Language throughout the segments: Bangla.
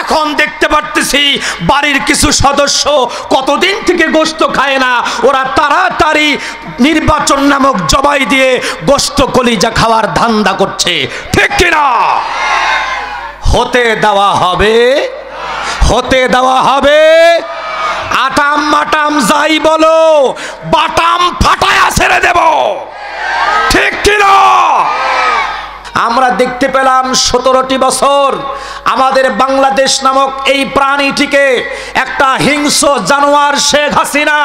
এখন দেখতে পারতেছি বাড়ির কিছু সদস্য কতদিন থেকে গোশত খায় না, ওরা তাড়াতাড়ি নির্বাচন নামক জবাই দিয়ে গোশত কলিজা খাওয়ার ধান্দা করছে, ঠিক কিনা? হতে দেওয়া হবে, হতে দেওয়া হবে। আটাম মাটাম যাই বলো, বাটাম ফাটায়া ছেড়ে দেব, ঠিক কিনা? আমরা দেখতে পেলাম 17টি বছর আমাদের বাংলাদেশ নামক এই প্রাণীটিকে একটা হিংস্র জানোয়ার শেখ হাসিনা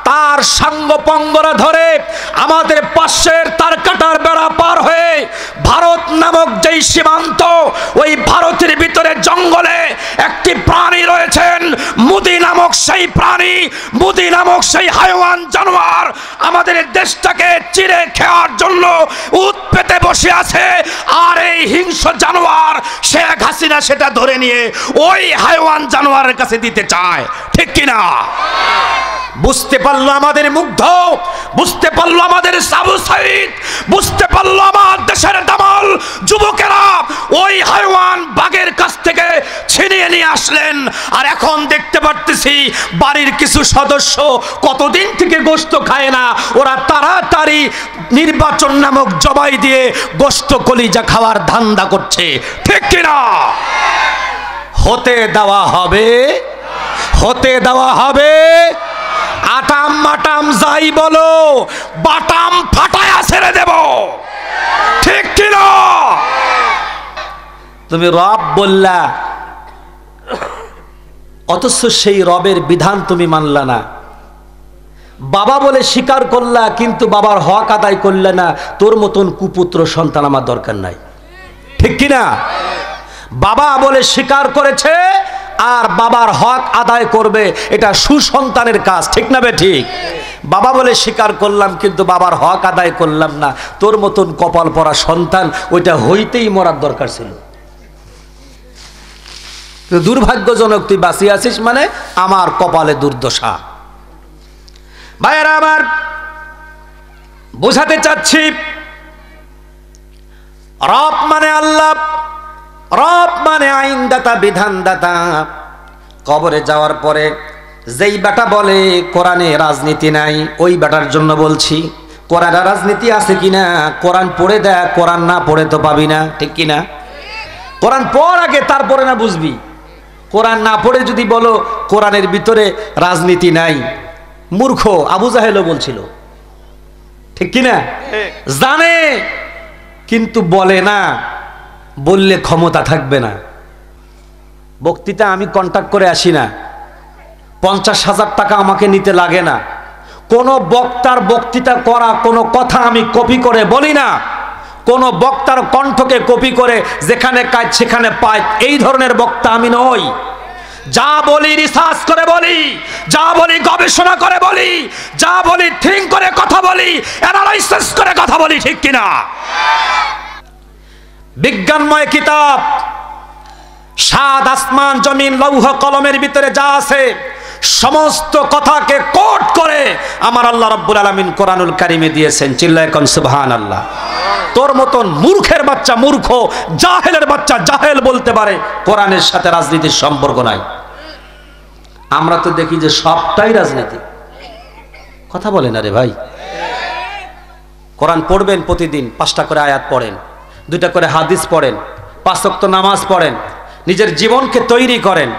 তার সাঙ্গপঙ্গরা ধরে আমাদের পাশের তার কাটার বেড়া পার হয়ে ভারত নামক যেই সীমান্ত, ওই ভারতের ভিতরে জঙ্গলে একটি প্রাণী রয়েছেন মুদি নামক সেই প্রাণী, মুদি নামক সেই হাইওয়ান জানোয়ার আমাদের দেশটাকে চিরে খাওয়ার জন্য উৎপেতে বসে আছে। আর এই হিংস্র জানোয়ার শেখ হাসিনা সেটা ধরে নিয়ে ওই হাইওয়ান জানোয়ারের কাছে দিতে চায়, ঠিক কিনা? বুঝতে পারলো আমাদের মুগ্ধ, বুঝতে পারলো আমাদের সাবু সাইদ, বুঝতে পারলো আমার দেশের দামাল যুবকেরা ওই হাইওয়ান বাঘের কাছ থেকে ছিনিয়ে নিয়ে আসলেন। আর এখন দেখতে পারতেছি বাড়ির কিছু সদস্য কতদিন থেকে গোশত খায় না, ওরা তাড়াতাড়ি নির্বাচন নামক জবাই দিয়ে গোশত কলিজা খাওয়ার ধান্দা করছে, ঠিক কিনা? হতে দেওয়া হবে, হতে দেওয়া হবে। আটাম মাটাম যাই বলো, বাটাম ফাটায়া ছেড়ে দেব, ঠিক কিনা? তুমি রব বললা, অথচ সেই রবের বিধান তুমি মানলা না। বাবা বলে স্বীকার করলা, কিন্তু বাবার হক আদায় করলে না। তোর মতন কুপুত্র সন্তান আমার দরকার নাই, ঠিক কিনা? বাবা বলে স্বীকার করেছে আর বাবার হক আদায় করবে, এটা সুসন্তানের কাজ, ঠিক না বে ঠিক? বাবা বলে স্বীকার করলাম কিন্তু বাবার হক আদায় করলাম না, তোর মতন কপাল পরা সন্তান ওইটা হইতেই মরার দরকার ছিল। দুর্ভাগ্যজনক তুই বাঁচিয়ে আছিস, মানে আমার কপালে দুর্দশা। ভাইয়েরা আমার, বোঝাতে চাচ্ছি রব মানে আল্লাহ, রব মানে আইনদাতা, বিধানদাতা। কবরে যাওয়ার পরে যেই বেটা বলে কোরআনে রাজনীতি নাই, ওই বেটার জন্য বলছি কোরআনে রাজনীতি আছে কিনা কোরআন পড়ে দেয়, কোরআন না পড়ে তো পাবি না, ঠিক কিনা? কোরআন পড় আগে, তারপরে না বুঝবি। কোরআন না পড়ে যদি বলো কোরআনের ভিতরে রাজনীতি নাই, মূর্খ আবু জাহেলও বলছিল, ঠিক কিনা? জানে কিন্তু বলে না, বললে ক্ষমতা থাকবে না। বক্তৃতা আমি কন্টাক্ট করে আসি না, 50,000 টাকা আমাকে নিতে লাগে না। কোন বক্তার বক্তৃতা করা কোনো কথা আমি কপি করে বলি না, কোন বক্তার কণ্ঠকে কপি করে যেখানে কাজ সেখানে পাই, এই ধরনের বক্তা আমি নই। যা বলি রিসার্চ করে বলি, যা বলি গবেষণা করে বলি, যা বলি থিঙ্ক করে কথা বলি, অ্যানালাইসিস করে কথা বলি, ঠিক কিনা? বিজ্ঞানময় কিতাব, সাত আসমান জমিন লৌহ কলমের ভিতরে যা আছে সমস্ত কথাকে কোট করে আমার আল্লাহ রাব্বুল আলামিন কোরআনুল কারিমে দিয়েছেন। চিল্লায়ে কোন সুবহানাল্লাহ। তোর মতন মূর্খের বাচ্চা মূর্খ, জাহেলের বাচ্চা জাহেল বলতে পারে কোরআনের সাথে রাজনীতির সম্পর্ক নাই। আমরা তো দেখি যে সবটাই রাজনীতি। কথা বলে না রে ভাই। কোরআন পড়বেন প্রতিদিন, 5টা করে আয়াত পড়েন, 2টা করে হাদিস পড়েন, 5 ওয়াক্ত নামাজ পড়েন, নিজের জীবনকে তৈরি করেন।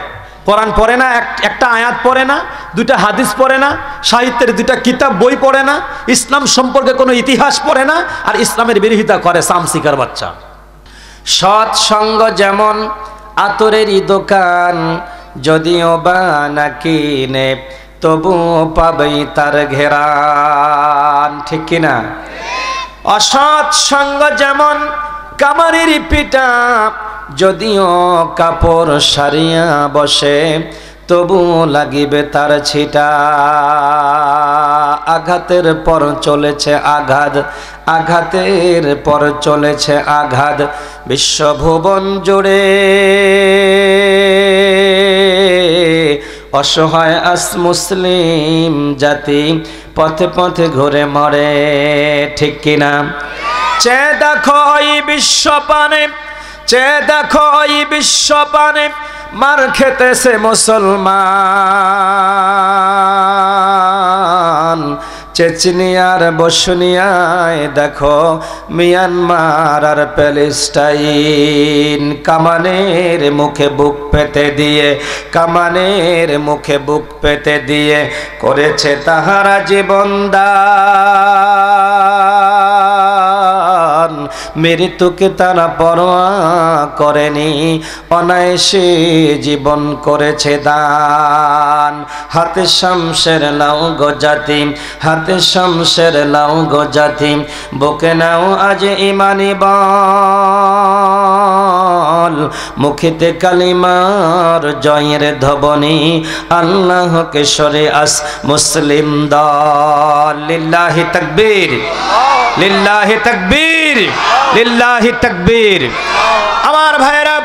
কোরআন পড়ে না, একটা আয়াত পড়ে না, 2টা হাদিস পড়ে না, সাহিত্যের 2টা কিতাব বই পড়ে না, ইসলাম সম্পর্কে কোনো ইতিহাস পড়ে না, আর ইসলামের বিরোধিতা করে সামসিকার বাচ্চা। সৎসঙ্গ যেমন আতরেরই দোকান, যদিও বা না কিনে তবু পাবেই তার ঘেরান, ঠিক কিনা? অসৎ সঙ্গ যেমন কামারের পিটা, যদিও কাপড় সারিয়া বসে তবু লাগিবে তার ছিটা। আঘাতের পর চলেছে আঘাত, আঘাতের পর চলেছে আঘাত, বিশ্বভুবন জুড়ে অসহায় আস মুসলিম জাতি পথে পথে ঘুরে মরে, ঠিক কিনা? চেয়ে দেখো এই বিশ্বপানে, চেয়ে দেখো এই বিশ্বপানে মার খেতেছে মুসলমান। চেচনিয়ার বসনিয়ায় দেখো মিয়ানমার আর প্যালেস্টাইন কামানের মুখে বুক পেতে দিয়ে, কামানের মুখে বুক পেতে দিয়ে করেছে তাহারা জীবন দান। মৃত্যুকে তারা পরোয়া করেনি, অনায়াসে জীবন করেছে দান। হাতে শামশের লাও গো জাতি, হাতে শামশের লাও গো জাতি, বুকে নাও আজ ইমানি বল। মুখেতে কালিমার জয়ের ধ্বনি, আল্লাহকে সরে আস মুসলিম দল। লিল্লাহি তাকবীর, লিল্লাহি তাকবীর, লিল্লাহি তাকবীর। আমার ভাইরা,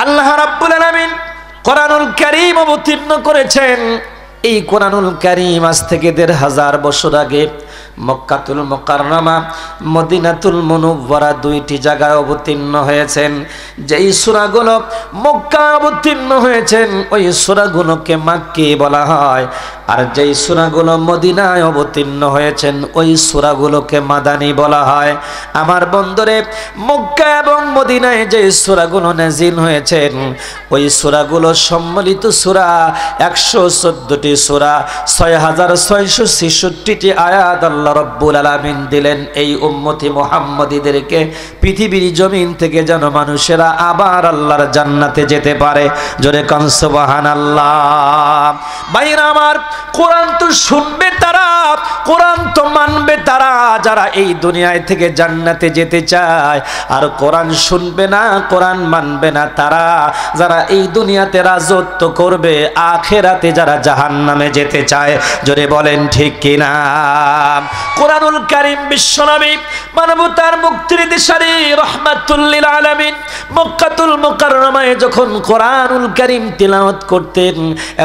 আল্লাহ রাব্বুল আলামিন কোরআনুল কারীম অবতীর্ণ করেছেন। এই কোরআনুল কারীম আজ থেকে ১৫০০ বছর আগে মক্কাতুল মুকাররমা, মদিনাতুল মুনাওয়ারা দুইটি জায়গায় অবতীর্ণ হয়েছেন। যেই সূরাগুলো মক্কা অবতীর্ণ হয়েছেন ওই সূরাগুলোকে মাক্কি বলা হয়, আর যেই সূরাগুলো মদিনায় অবতীর্ণ হয়েছেন ওই সূরাগুলোকে মাদানী বলা হয়। আমার বন্ধুরে, মক্কা এবং মদিনায় যে সূরাগুলো নাজিল হয়েছেন ওই সূরাগুলো সম্মিলিত সূরা ১১৪টি সূরা, ৬৬৬৬টি আয়াত আল্লাহ রব্বুল আলামিন দিলেন এই উম্মতি মুহাম্মদীদেরকে পৃথিবীর জমিন থেকে যেন মানুষেরা আবার আল্লাহর জান্নাতে যেতে পারে। জোরে কান সুবহানাল্লাহ। ভাইরা আমার, কোরআন তো শুনবে তারা, কোরআন তো মানবে তারা যারা এই দুনিয়ায় থেকে জান্নাতে যেতে চায়, আর কোরআন শুনবে না, কোরআন মানবে না তারা যারা এই দুনিয়াতে রাজত্ব করবে, আখিরাতে যারা জাহান্নামে যেতে চায়। জোরে বলেন ঠিক কিনা? কোরআনুল কারীম বিশ্বনবী মানবতার মুক্তির দিশারি রাহমাতুল লিল আলামিন মক্কাতুল মুকাররমায় যখন কোরআনুল কারীম তিলাওয়াত করতেন,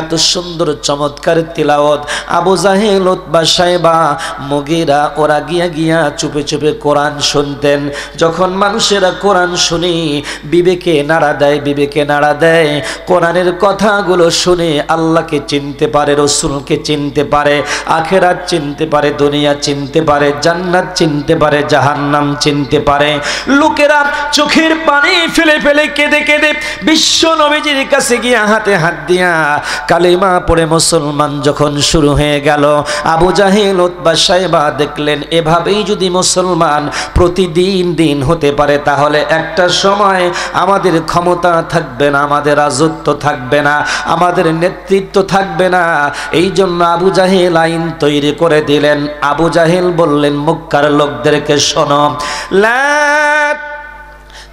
এত সুন্দর চমৎকার তিলাওয়াত, আবু জাহেল, উতবা, সাইবা, মুগীরা ওরা গিয়া গিয়া চুপে চুপে কোরআন শুনতেন। যখন মানুষেরা কোরআন শুনে বিবেকে নাড়া দেয়, বিবেকে নাড়া দেয়, কোরআনের কথাগুলো শুনে আল্লাহকে চিনতে পারে, রসুলকে চিনতে পারে, আখিরাত চিনতে পারে, দুনিয়া চিনতে পারে, জান্নাত চিনতে পারে, জাহান্নাম চিনতে পারে। লোকেরা চোখের পানি ফেলে ফেলে কেঁদে কেঁদে বিশ্ব নবীজির কাছে গিয়া হাতে হাত দিয়া কালিমা পড়ে মুসলমান যখন শুরু হয়ে গেল, আবু জাহেল, উতবা, সাইবা দেখলেন এভাবেই যদি মুসলমান প্রতিদিন দিন হতে পারে তাহলে একটা সময় আমাদের ক্ষমতা থাকবে না, আমাদের রাজত্ব থাকবে না, আমাদের নেতৃত্ব থাকবে না। এই জন্য আবু জাহেল আইন তৈরি করে দিলেন। আবু জাহেল বললেন মক্কার লোকদেরকে, শোনো, লা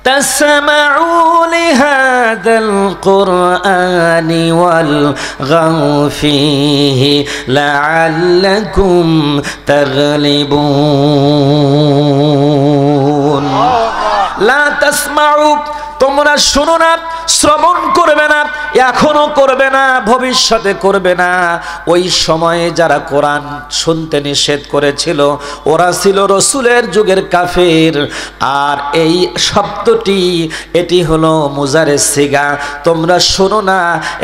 تسمعوا لهذا القرآن والغوا فيه لعلكم تغلبون لا تسمعوا তোমরা শোনো না, শ্রবণ করবে না, এখনো করবে না, ভবিষ্যতে করবে না। ওই সময়ে যারা কোরআন শুনতে নিষেধ করেছিল ওরা ছিল রসুলের যুগের কাফের। আর এই শব্দটি এটি হলো মুজারে সিগা। তোমরা শোনো না,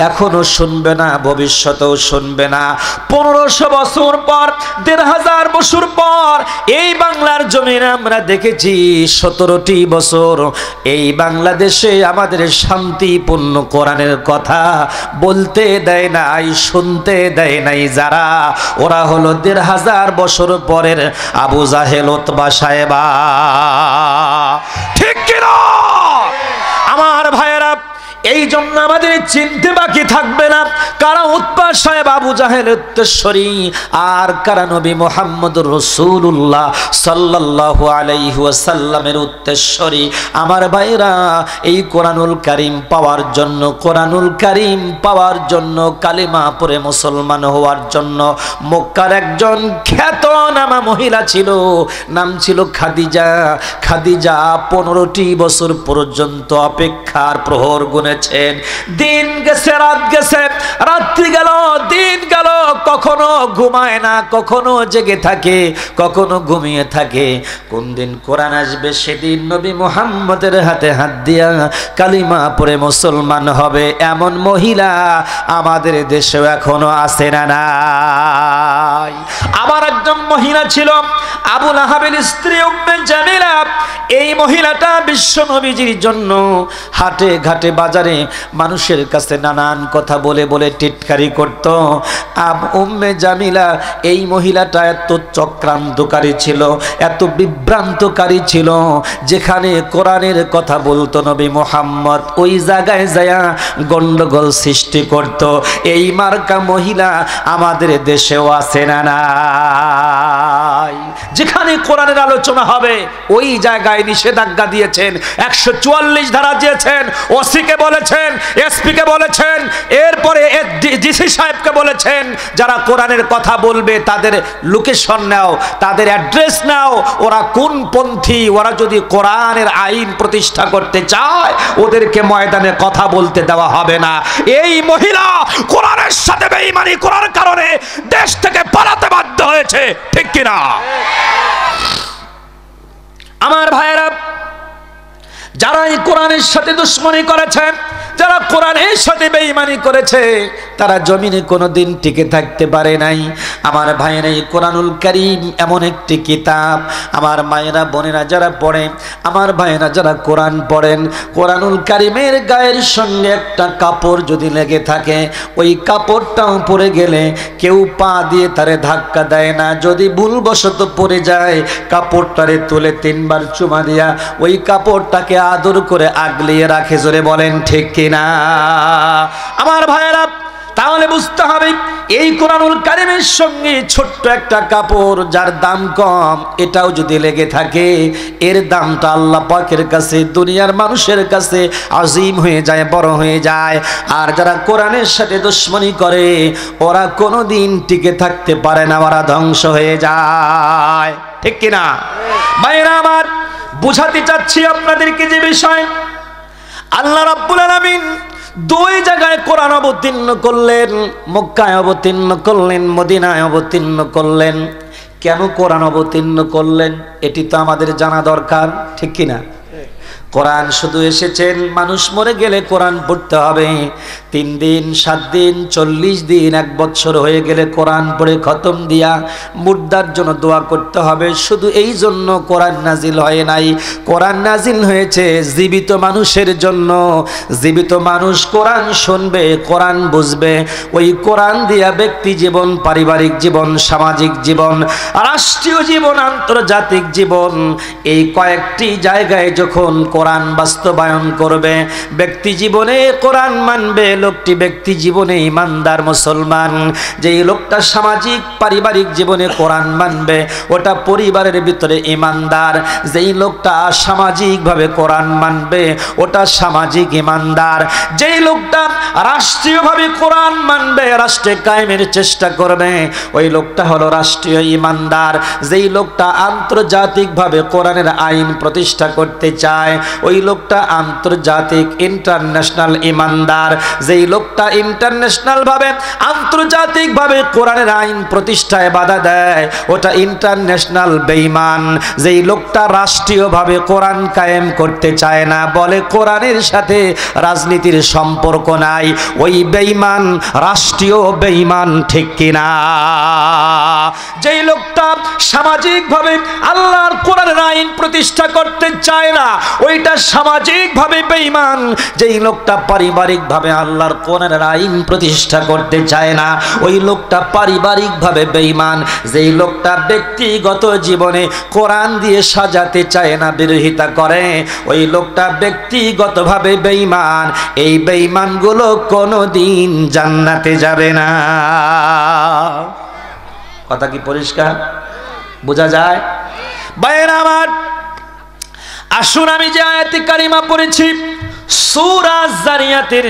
এখনো শুনবে না, ভবিষ্যতেও শুনবে না। 1500 বছর পর, 1500 বছর পর এই বাংলার জমিনে আমরা দেখেছি 17টি বছর এই বাংলাদেশে আমাদের শান্তিপূর্ণ কোরআনের কথা বলতে দেয় নাই, শুনতে দেয় নাই যারা, ওরা হলো 1500 বছর পরের আবু জাহেল, উতবা, সাইবা। ঠিক কিনা আমার ভাইয়েরা? এই জন্য আমাদের চিনতে বাকি থাকবে না কারা উতবা, সাইবা, আবু জাহেল উত্তরসূরি আর কারা নবী মুহাম্মদুর রাসূলুল্লাহ সাল্লাল্লাহু আলাইহি ওয়াসাল্লামের উত্তরসূরি। আমার ভাইরা, এই কোরআনুল কারীম পাওয়ার জন্য, কোরআনুল কারীম পাওয়ার জন্য, কালিমা পড়ে মুসলমান হওয়ার জন্য মক্কার একজন খ্যাতনামা মহিলা ছিল, নাম ছিল খাদিজা। খাদিজা 15টি বছর পর্যন্ত অপেক্ষার প্রহর গুনে করেছেন। দিন গেছে, রাত গেছে, রাত্রি গেল, দিন গেল, কখনো ঘুমায় না, কখনো জেগে থাকে, কখনো ঘুমিয়ে থাকে। কোন দিন কোরআন আসবে সেদিন নবী মুহাম্মদের হাতে হাত দিয়া কালিমা পড়ে মুসলমান হবে, এমন মহিলা আমাদের দেশেও এখনো আছে না নাই? আবার একজন মহিলা ছিল আবু লাহাবের স্ত্রী উম্মে জামিলা। এই মহিলাটা বিশ্ব নবীজির জন্য হাটে ঘাটে বাজারে মানুষের কাছে নানান কথা বলে বলে টিটকারি করত। উম্মে জামিলা এই মহিলাটা এত চক্রান্তকারী ছিল, এত বিভ্রান্তকারী ছিল, যেখানে কোরআনের কথা বলতো নবী মুহাম্মদ ওই জায়গায় যায়া গন্ডগোল সৃষ্টি করত। এই মার্কা মহিলা আমাদের দেশেও আছে না নাই? যেখানে কোরআনের আলোচনা হবে ওই জায়গায় নিষেধাজ্ঞা দিয়েছেন, 144 ধারা দিয়েছেন, ওসিকে বলেছেন, এসপিকে বলেছেন, এরপরে ডিসি সাহেবকে বলেছেন যারা কোরআনের কথা বলবে তাদের লোকেশন নাও, তাদের অ্যাড্রেস নাও, ওরা কোন পন্থী, ওরা যদি কোরআনের আইন প্রতিষ্ঠা করতে চায় ওদেরকে ময়দানে কথা বলতে দেওয়া হবে না। এই মহিলা কোরআনের সাথে বেঈমানি করার কারণে দেশ থেকে পালাতে বাধ্য হয়েছে, ঠিক কিনা? আমার ভাইয়েরা, যারা এই কোরআনের সাথে দুশ্মনী করেছে, যারা কোরআনের সাথে বেঈমানি করেছে, তারা জমিনে কোনোদিন টিকে থাকতে পারে নাই। আমার ভাইয়েরা, এই কোরআনুল কারীম এমন একটি কিতাব, আমার মায়েরা বোনেরা যারা পড়ে, আমার ভাইয়েরা যারা কোরআন পড়েন, কোরআনুল কারীমের গায়ের সঙ্গে একটা কাপড় যদি লেগে থাকে, ওই কাপড়টাও পড়ে গেলে কেউ পা দিয়ে তারে ধাক্কা দেয় না। যদি ভুলবশত পড়ে যায়, কাপড়টারে তুলে 3 বার চুমা দিয়া ওই কাপড়টাকে আদর করে আগলিয়ে রাখে। জোরে বলেন ঠিক কিনা? আমার ভাইয়েরা, তাহলে বুঝতে হবে এই কোরআনুল কারীমের সঙ্গে ছোট্ট একটা কাপড় যার দাম কম, এটাও যদি লেগে থাকে, এর দামটা আল্লাহ পাকের কাছে, দুনিয়ার মানুষের কাছে আজিম হয়ে যায়, বড় হয়ে যায়। আর যারা কোরআনের সাথে দুশমনী করে ওরা কোনোদিন টিকে থাকতে পারে না, ওরা ধ্বংস হয়ে যায়, ঠিক কিনা? ভাইরা আমার, বুঝাতে চাচ্ছি আপনাদেরকে যে বিষয়, আল্লাহ রাব্বুল আলামিন 2 জায়গায় কোরআন অবতীর্ণ করলেন, মক্কায় অবতীর্ণ করলেন, মদিনায় অবতীর্ণ করলেন। কেন কোরআন অবতীর্ণ করলেন এটি তো আমাদের জানা দরকার, ঠিক কিনা? কোরআন শুধু এসেছেন মানুষ মরে গেলে কোরআন পড়তে হবে, 3 দিন 7 দিন 40 দিন 1 বছর হয়ে গেলে কোরআন পড়ে খতম দিয়া মুর্দার জন্য দোয়া করতে হবে। শুধু এই জন্য কোরআন নাজিল হয় নাই, কোরআন নাজিল হয়েছে জীবিত মানুষের জন্য। জীবিত মানুষ কোরআন শুনবে, কোরআন বুঝবে, ওই কোরআন দিয়া ব্যক্তি জীবন, পারিবারিক জীবন, সামাজিক জীবন, রাষ্ট্রীয় জীবন, আন্তর্জাতিক জীবন, এই কয়েকটি জায়গায় যখন কোরআন বাস্তবায়ন করবে, ব্যক্তি জীবনে কোরআন মানবে, লোকটি ব্যক্তি জীবনে ইমানদার মুসলমান। যেই লোকটা সামাজিক পারিবারিক জীবনে কোরআন মানবে ওটা পরিবারের ভিতরে ইমানদার। যেই লোকটা সামাজিকভাবে কোরআন মানবে ওটা সামাজিক ইমানদার। যেই লোকটা রাষ্ট্রীয়ভাবে কোরআন মানবে, রাষ্ট্রে কায়েমের চেষ্টা করবে, ওই লোকটা হলো রাষ্ট্রীয় ইমানদার। যেই লোকটা আন্তর্জাতিকভাবে কোরআনের আইন প্রতিষ্ঠা করতে চায় ওই লোকটা আন্তর্জাতিক ইন্টারন্যাশনাল ইমানদার। যেই লোকটা ইন্টারন্যাশনাল ভাবে আন্তর্জাতিক ভাবে কোরআনের আইন প্রতিষ্ঠায় বাধা দেয় ওটা ইন্টারন্যাশনাল বেঈমান। যেই লোকটা রাষ্ট্রীয়ভাবে কোরআন কায়েম করতে চায় না, বলে কোরআনের সাথে রাজনীতির সম্পর্ক নাই, ওই বেঈমান রাষ্ট্রীয় বেঈমান, ঠিক কিনা? যেই লোকটা সামাজিকভাবে আল্লাহর কোরআনের আইন প্রতিষ্ঠা করতে চায় না ওইটা সামাজিকভাবে বেঈমান। যেই লোকটা পারিবারিকভাবে আল্লাহর কোরআনের আইন প্রতিষ্ঠা করতে চায় না ওই লোকটা পারিবারিকভাবে বেঈমান। যেই লোকটা ব্যক্তিগত জীবনে কোরআন দিয়ে সাজাতে চায় না, বিরোধিতা করে, ওই লোকটা ব্যক্তিগতভাবে বেঈমান। এই বেঈমানগুলো কোনোদিন জান্নাতে যাবে না। কথা কি পরিষ্কার বোঝা যায়? ভাইয়েরা আমার, আসুন আমি যে আয়াতে কারিমা পড়েছি সূরা জারিয়াতের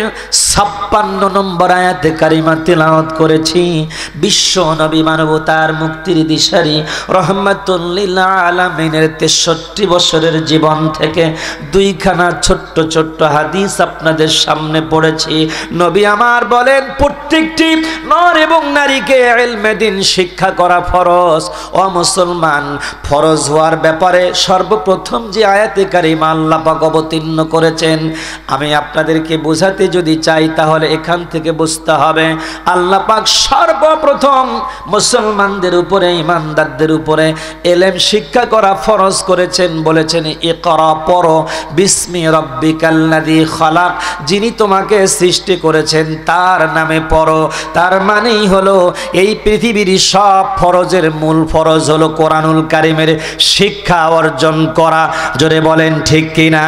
56 নম্বর আয়াতে কারিমা তিলাওয়াত করেছি। বিশ্ব নবী মানবতার মুক্তির দিশারি রহমাতুল লিল আলামিনের 63 বছরের জীবন থেকে দুইখানা ছোট্ট ছোট্ট হাদিস আপনাদের সামনে পড়েছি। নবী আমার বলেন, প্রত্যেকটি নর এবং নারীকে ইলমে দ্বীন শিক্ষা করা ফরজ। ও মুসলমান, ফরজ হওয়ার ব্যাপারে সর্বপ্রথম যে আয়াতে কারিমা আল্লাহ পাক অবতীর্ণ করেছেন, আমি আপনাদেরকে বোঝাতে যদি চাই তাহলে এখান থেকে বুঝতে হবে আল্লাহ পাক সর্বপ্রথম মুসলমানদের উপরে, ইমানদারদের উপরে ইলম শিক্ষা করা ফরজ করেছেন। বলেছেন, ইকরা, পড়ো, বিসমি রাব্বিকাল্লাযী খালাক, যিনি তোমাকে সৃষ্টি করেছেন তার নামে পড়ো। তার মানেই হলো এই পৃথিবীর সব ফরজের মূল ফরজ হলো কোরআনুল কারীমের শিক্ষা অর্জন করা। জোরে বলেন ঠিক কিনা?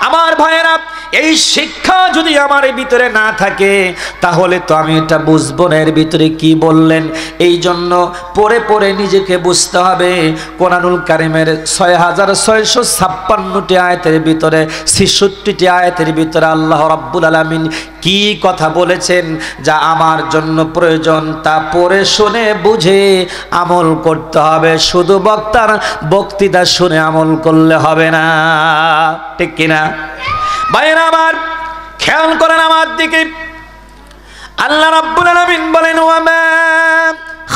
আমার ভাইয়েরা, এই শিক্ষা যদি আমার ভিতরে না থাকে তাহলে তো আমি এটা বুঝবো না এর ভিতরে কি বললেন। এই জন্য পড়ে পড়ে নিজেকে বুঝতে হবে। কোরআনুল কারীমের 6656টি আয়াতের ভিতরে 66টি আয়াতের ভিতরে আল্লাহ রাব্বুল আলামিন কি কথা বলেছেন যা আমার জন্য প্রয়োজন, তা পড়ে শুনে বুঝে আমল করতে হবে। শুধু বক্তার বক্তৃতা শুনে আমল করলে হবে না, ঠিক কিনা? ভাইরা আমার, খেয়াল করেন আমার দিকে। আল্লাহ রাব্বুল আলামিন বলেন, ওয়ামা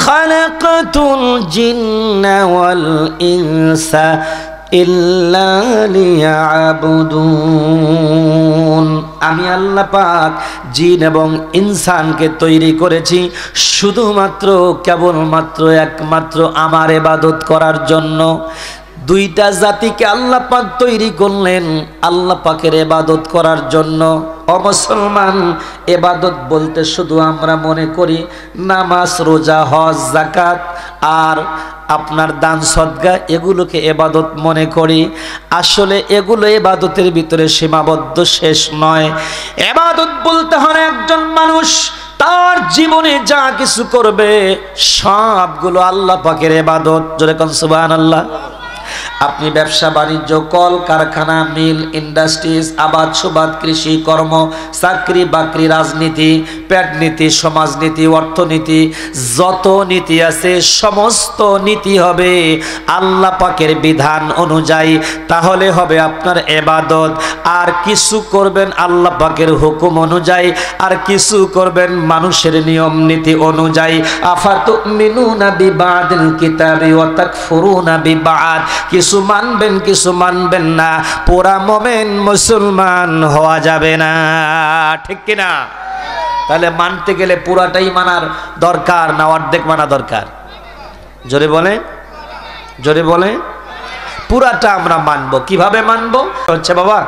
খালাকাতুল জিন্না ওয়াল ইনসা ইল্লা লিয়াবুদুন। আমি আল্লাহ পাক জিন এবং ইনসানকে তৈরি করেছি শুধুমাত্র, কেবলমাত্র, একমাত্র আমার ইবাদত করার জন্য। দুইটা জাতিকে আল্লাহ পাক তৈরি করলেন আল্লাহ পাকের ইবাদত করার জন্য। ও মুসলমান, ইবাদত বলতে শুধু আমরা মনে করি নামাজ, রোজা, হজ, যাকাত আর আপনার দান সদকা, এগুলোকে ইবাদত মনে করি। আসলে এগুলো ইবাদতের ভিতরে সীমাবদ্ধ, শেষ নয়। ইবাদত বলতে হয় একজন মানুষ তার জীবনে যা কিছু করবে সবগুলো আল্লাহ পাকের ইবাদত। জোরে কোন সুবহানাল্লাহ। আপনি ব্যবসা বাণিজ্য, কল কারখানা, মিল, ইন্ডাস্ট্রিজ, আবাদ সুবাদ, কৃষি কর্ম, চাকরি বাকরি, রাজনীতি, পেট নীতি, সমাজনীতি, অর্থনীতি, যত নীতি আছে সমস্ত নীতি হবে আল্লাহ পাকের বিধান অনুযায়ী, তাহলে হবে আপনার ইবাদত। আর কিছু করবেন আল্লাহ পাকের হুকুম অনুযায়ী, আর কিছু করবেন মানুষের নিয়ম নীতি অনুযায়ী। আফাতুমিনুনা বিবাদিল কিতাবি ওয়া তাকফুরুনা বিবাদ, কিছু মানবেন কিছু মানবেন না, পুরা মুমিন মুসলমান হওয়া যাবে না, ঠিক কিনা? তাহলে মানতে গেলে পুরাটাই মানার দরকার না অর্ধেক মানা দরকার? জোরে বলে, জোরে বলে। পুরাটা আমরা মানবো। কিভাবে মানবো হচ্ছে বাবা?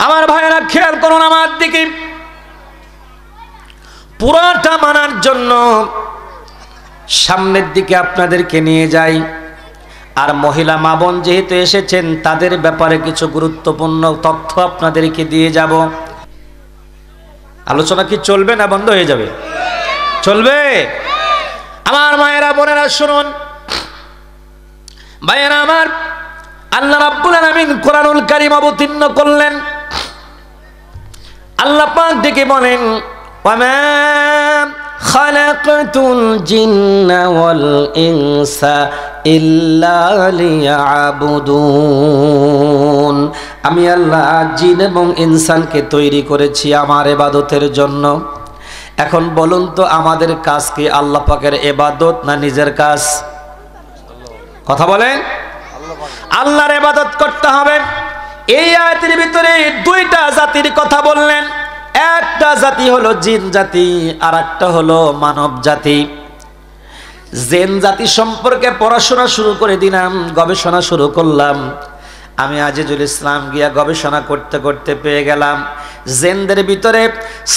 আমার ভাইয়েরা খেয়াল করুন আমার দিকে। পুরাটা মানার জন্য সামনের দিকে আপনাদেরকে নিয়ে যাই। আর মহিলা মা বোন যেহেতু এসেছেন, তাদের ব্যাপারে কিছু গুরুত্বপূর্ণ তথ্য আপনাদেরকে দিয়ে যাব। আলোচনা কি চলবে না বন্ধ হয়ে যাবে? চলবে। আমার মায়েরা বোনেরা শুনুন। ভাইয়েরা আমার, আল্লাহ রাব্বুল আলামিন কোরআনুল কারীম অবতীর্ণ করলেন। আল্লাহ পাক ডেকে বলেন, ওয়ামা খালাকাতুল জিন্না ওয়াল ইনসা ইল্লা লিয়াবুদুন। আমি আল্লাহ জিন এবং ইনসানকে তৈরি করেছি আমার ইবাদতের জন্য। এখন বলুন তো, আমাদের কাজ কি আল্লাহ পাকের ইবাদত না নিজের কাজ? কথা বলেন। আল্লাহর ইবাদত করতে হবে। এই আয়াতের ভিতরে দুইটা জাতির কথা বললেন। একটা জাতি হলো জিন জাতি, আর একটা হলো মানব জাতি। জিন জাতি সম্পর্কে পড়াশোনা শুরু করে দিলাম, গবেষণা শুরু করলাম। আমি আজিজুল ইসলাম গিয়া গবেষণা করতে করতে পেয়ে গেলাম জিনদের ভিতরে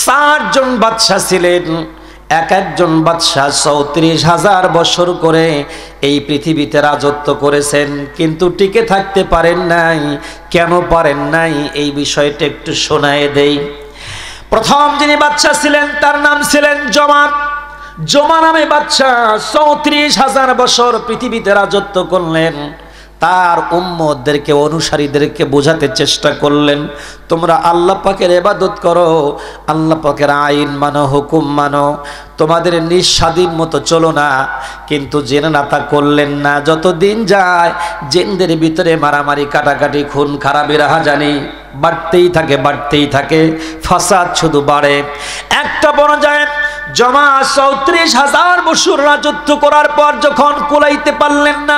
60 জন বাদশা ছিলেন। এক একজন বাদশাহ 34,000 বছর করে এই পৃথিবীতে রাজত্ব করেছেন, কিন্তু টিকে থাকতে পারেন নাই। কেন পারেন নাই এই বিষয়টা একটু শোনায়ে দেই। প্রথম যিনি বাদশা ছিলেন তার নাম ছিলেন জমা। জমা নামে বাদশা 34,000 বছর পৃথিবীতে রাজত্ব করলেন। তার উম্মতদেরকে অনুসারীদেরকে বোঝাতে চেষ্টা করলেন, তোমরা আল্লাহ পাকের ইবাদত করো, আল্লাহ পাকের আইন মানো, হুকুম মানো, তোমাদের নিঃস্বাধীন মতো চলো না। কিন্তু জেনেরা তা করলেন না। যত দিন যায় জিনদের ভিতরে মারামারি, কাটাকাটি, খুন খারাপি, রাহাজানি বাড়তেই থাকে, ফাসাদ শুধু বাড়ে। একটা পর্যায়ে জমা ৩৪,০০০ বছর রাজত্ব করার পর যখন কুলাইতে পারলেন না,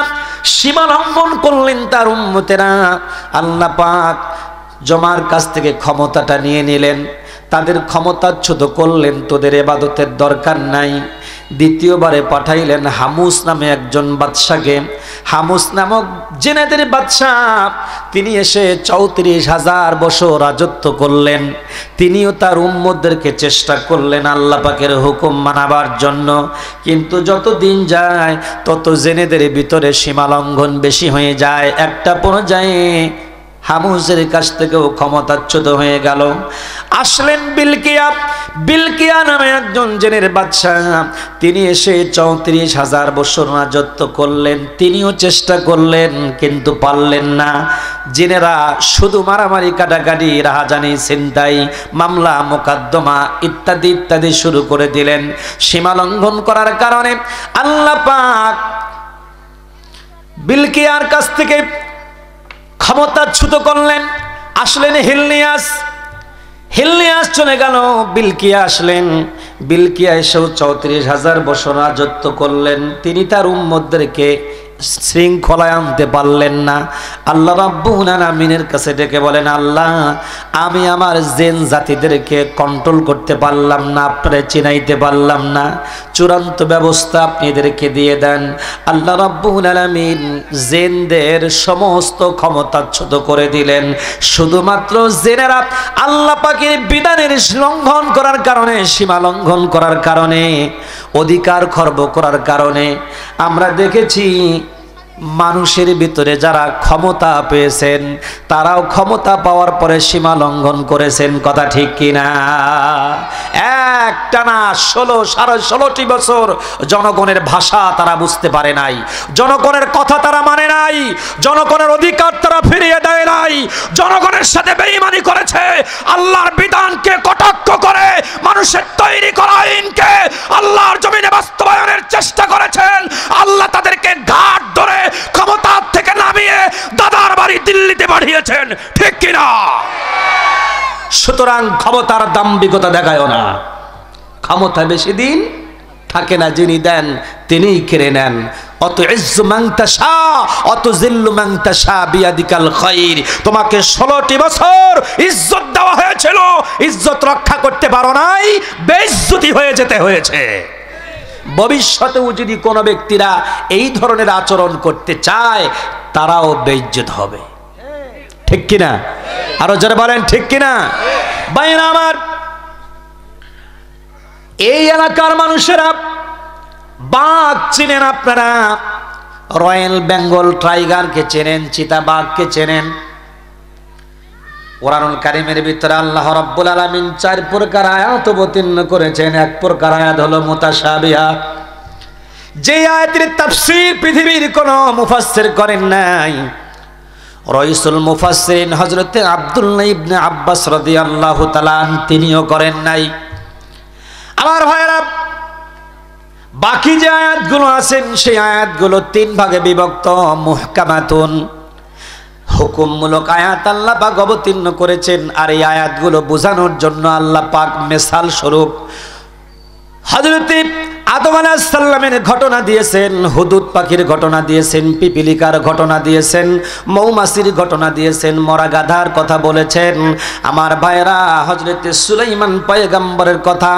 সীমা লঙ্ঘন করলেন তার উম্মতেরা, আল্লাহ পাক জমার কাছ থেকে ক্ষমতাটা নিয়ে নিলেন, তাদের ক্ষমতাচ্যুত করলেন, তোদের ইবাদতের দরকার নাই। দ্বিতীয়বারে পাঠাইলেন হামুস নামে একজন বাদশাকে। হামুস নামক জিনেদের বাদশা, তিনি এসে ৩৪,০০০ বছর রাজত্ব করলেন। তিনিও তার উম্মতদেরকে চেষ্টা করলেন আল্লাহ পাকের হুকুম মানাবার জন্য, কিন্তু যত দিন যায় তত জেনেদের ভিতরে সীমালঙ্ঘন বেশি হয়ে যায়। একটা পর্যায়ে হামুসের কাছ থেকেও ক্ষমতাচ্যুত হয়ে গেল। আসলেন বিলকিয়া নামে একজন জেনের বাদশাহ, তিনি এসে ৩৪,০০০ বছর রাজত্ব করলেন। তিনিও চেষ্টা করলেন কিন্তু পারলেন না। জেনেরা শুধু মারামারি, কাটাকাটি, রাহাজানি, ছিনতাই, মামলা মোকদ্দমা ইত্যাদি ইত্যাদি শুরু করে দিলেন। সীমা লঙ্ঘন করার কারণে আল্লাহ পাক বিলকিয়ার কাছ থেকে ক্ষমতাচ্যুত করলেন। আসলেন হিলনিয়াস চলে গেল, বিলকিয়া আসলেন। বিলকিয়া এসেও ৩৪,০০০ বছর রাজত্ব করলেন। তিনি তার উম্মতদেরকে শৃঙ্খলায় আনতে পারলেন না। আল্লাহ রাব্বুল আলামিনের কাছে ডেকে বলেন, আল্লাহ আমি আমার জেন জাতিদেরকে কন্ট্রোল করতে পারলাম না, আপনারা চিনাইতে পারলাম না, চূড়ান্ত ব্যবস্থা আপনি এদেরকে দিয়ে দেন। আল্লাহ রাব্বুল আলামিন জেনদের সমস্ত ক্ষমতাচ্যুত করে দিলেন। শুধুমাত্র জেনেরা আল্লাহ পাকের বিধানের লঙ্ঘন করার কারণে, সীমা লঙ্ঘন করার কারণে, অধিকার খর্ব করার কারণে আমরা দেখেছি মানুষের ভিতরে যারা ক্ষমতা পেয়েছেন তারাও ক্ষমতা পাওয়ার পরে সীমা লঙ্ঘন করেছেন। কথা ঠিক কিনা? একটানা 16 বছর জনগণের ভাষা তারা বুঝতে পারে নাই, জনগণের কথা তারা মানে নাই, জনগণের অধিকার তারা ফিরিয়ে দেয় নাই, জনগণের সাথে বেঈমানি করেছে। আল্লাহর বিধানকে কটাক্ষ করে মানুষের তৈরি করা আইনকে আল্লাহর জমিনে বাস্তবায়নের চেষ্টা করেছেন। আল্লাহ তাদেরকে ঘাট ধরে ক্ষমতা থেকে নামিয়ে দাদার বাড়ি দিল্লিতে পাঠিয়েছেন। ঠিক কিনা? সুতরাং ক্ষমতার দাম্ভিকতা দেখায় না। ক্ষমতা বেশি দিন থাকে না, যিনি দেন তিনিই কেড়ে নেন। অত ইজ্জু মান তাশা অত জিল্লু মান তাশা বিয়াদিকাল খায়র। তোমাকে 16টি বছর ইজ্জত দেওয়া হয়েছিল, ইজ্জত রক্ষা করতে পারো নাই, বেইজ্জতি হয়ে যেতে হয়েছে। ভবিষ্যতেও যদি কোনো ব্যক্তিরা এই ধরনের আচরণ করতে চায় তারাও বেইজ্জত হবে। ঠিক কিনা? আরো যারা বলেন ঠিক কিনা? ভাইরা আমার, এই এলাকার মানুষেরা বাঘ চিনেন আপনারা, রয়্যাল বেঙ্গল টাইগারকে চেনেন, চিতাবাঘকে চেনেন। কোরআনুল কারীমের ভিতরে আল্লাহ রাব্বুল আলামিন 4 প্রকার আয়াত অবতীর্ণ করেছেন। এক প্রকার আয়াত হলো মুতাশাবিহা, যে আয়াতের তাফসীর পৃথিবীর কোনো মুফাসসির করেন নাই। রাইসুল মুফাসসিরিন হযরত আব্দুল্লাহ ইবনে আব্বাস রাদিয়াল্লাহু তাআলা তিনিও করেন নাই। আমার ভাইরা, বাকি যে আয়াতগুলো আছেন সেই আয়াতগুলো 3 ভাগে বিভক্ত। মুহকামাতুন, হুকুমমূলক আয়াত আল্লাহ পাক অবতীর্ণ করেছেন। আর এই আয়াতগুলো বোঝানোর জন্য আল্লাহ পাক মিসাল স্বরূপ হযরত আদম আলাইহিস সালামের ঘটনা দিয়েছেন, হুদুদ পাখির ঘটনা দিয়েছেন, পিপিলিকার ঘটনা দিয়েছেন, মৌমাছির ঘটনা দিয়েছেন, মরা গাধার কথা বলেছেন। আমার ভাইরা, হযরত সুলাইমান পয়গম্বরের কথা,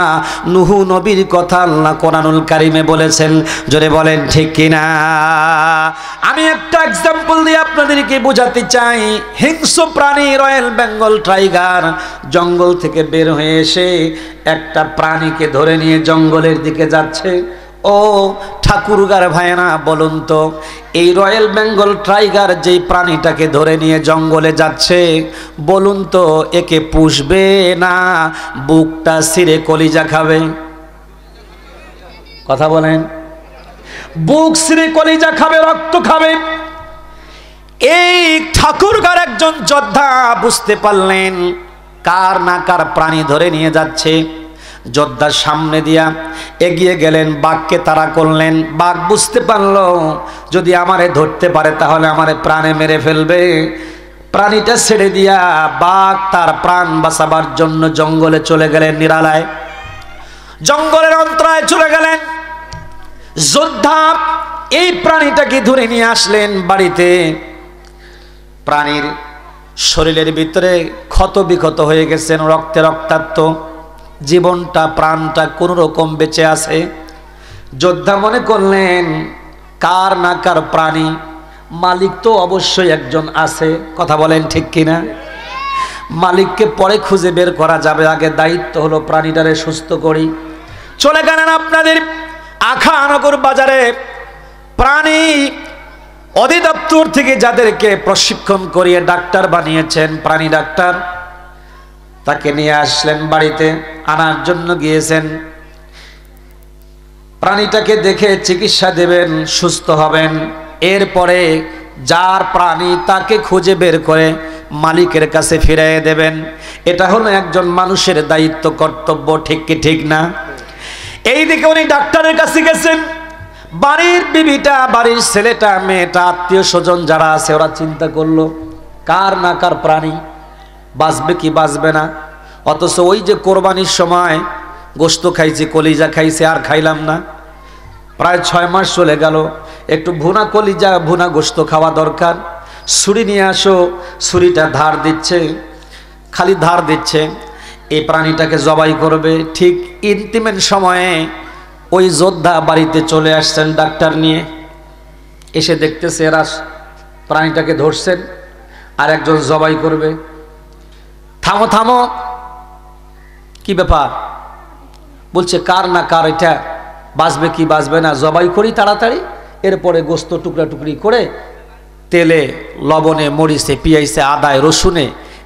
নূহ নবীর কথা আল্লাহ কোরআনুল কারীমে বলেছেন। জোরে বলেন ঠিক কিনা? আমি একটা एग्जांपल দিয়ে আপনাদেরকে বোঝাতে চাই। হিংস্র প্রাণী রয়্যাল বেঙ্গল টাইগার জঙ্গল থেকে বের হয়ে এসে একটা প্রাণীকে ধরে নিয়ে জঙ্গলের দিকে যাচ্ছে। ও ঠাকুরগার ভাইরা, বলুন তো, এই রয়্যাল বেঙ্গল টাইগার যেই প্রাণীটাকে ধরে নিয়ে জঙ্গলে যাচ্ছে, বলুন তো একে পুষবে না বুকটা ছিঁড়ে কলিজা খাবে? কথা বলেন। বুক ছিঁড়ে কলিজা খাবে, রক্ত খাবে। এই ঠাকুরগার একজন যোদ্ধা বুঝতে পারলেন কার না কার প্রাণী ধরে নিয়ে যাচ্ছে। যোদ্ধার সামনে দিয়া এগিয়ে গেলেন, বাঘকে তাড়া করলেন। বাঘ বুঝতে পারলো যদি আমারে ধরতে পারে তাহলে আমারে প্রাণে মেরে ফেলবে। প্রাণীটা ছেড়ে দিয়া বাঘ তার প্রাণ বাঁচাবার জন্য জঙ্গলে চলে গেলেন, নিরালায় জঙ্গলের অন্তরায় চলে গেলেন। যোদ্ধা এই প্রাণীটাকে ধরে নিয়ে আসলেন বাড়িতে। প্রাণীর শরীরের ভিতরে ক্ষত বিক্ষত হয়ে গেছেন, রক্তে রক্তাক্ত, জীবনটা প্রাণটা কোনো রকম বেঁচে আছে। যোদ্ধা মনে করলেন কার না কার প্রাণী, মালিক তো অবশ্যই একজন আছে, কথা বলেন ঠিক কিনা? মালিককে পরে খুঁজে বের করা যাবে, আগে দায়িত্ব হলো প্রাণীটারে সুস্থ করি। চলে গেলেন আপনাদের আখানগর বাজারে। প্রাণী অধিদপ্তর থেকে যাদেরকে প্রশিক্ষণ করিয়ে ডাক্তার বানিয়েছেন, প্রাণী ডাক্তার, তাকে নিয়ে আসলেন বাড়িতে, আনার জন্য গিয়েছেন। প্রাণীটাকে দেখে চিকিৎসা দেবেন, সুস্থ হবেন। এরপরে যার প্রাণী তাকে খুঁজে বের করে মালিকের কাছে ফিরিয়ে দেবেন। এটা হলো একজন মানুষের দায়িত্ব, কর্তব্য, ঠিক কি ঠিক না? এইদিকে উনি ডাক্তারের কাছে গেছেন। বাড়ির বিবিটা, বাড়ির ছেলেটা, মেয়েটা, আত্মীয় স্বজন যারা আছে ওরা চিন্তা করলো কার না কার প্রাণী, বাঁচবে কি বাঁচবে না। অথচ ওই যে কোরবানির সময় গোশত খাইছি, কলিজা খাইছি, আর খাইলাম না। প্রায় 6 মাস চলে গেল, একটু ভুনা কলিজা, ভুনা গোশত খাওয়া দরকার। ছুরি নিয়ে আসো, ছুরিটা ধার দিচ্ছে, খালি ধার দিচ্ছে, এই প্রাণীটাকে জবাই করবে। ঠিক ইন্তিমের সময়ে ওই যোদ্ধা বাড়িতে চলে আসছেন ডাক্তার নিয়ে। এসে দেখতেছে এরা প্রাণীটাকে ধরছেন আর একজন জবাই করবে। থামো থামো, কি ব্যাপার? বলছে কার না কার এটা, বাঁচবে কি বাঁচবে না, জবাই করি তাড়াতাড়ি। এরপরে গোস্ত টুকরা টুকরি করে তেলে, লবণে, মরিচে, পিঁয়াজে, আদায়, রসুনে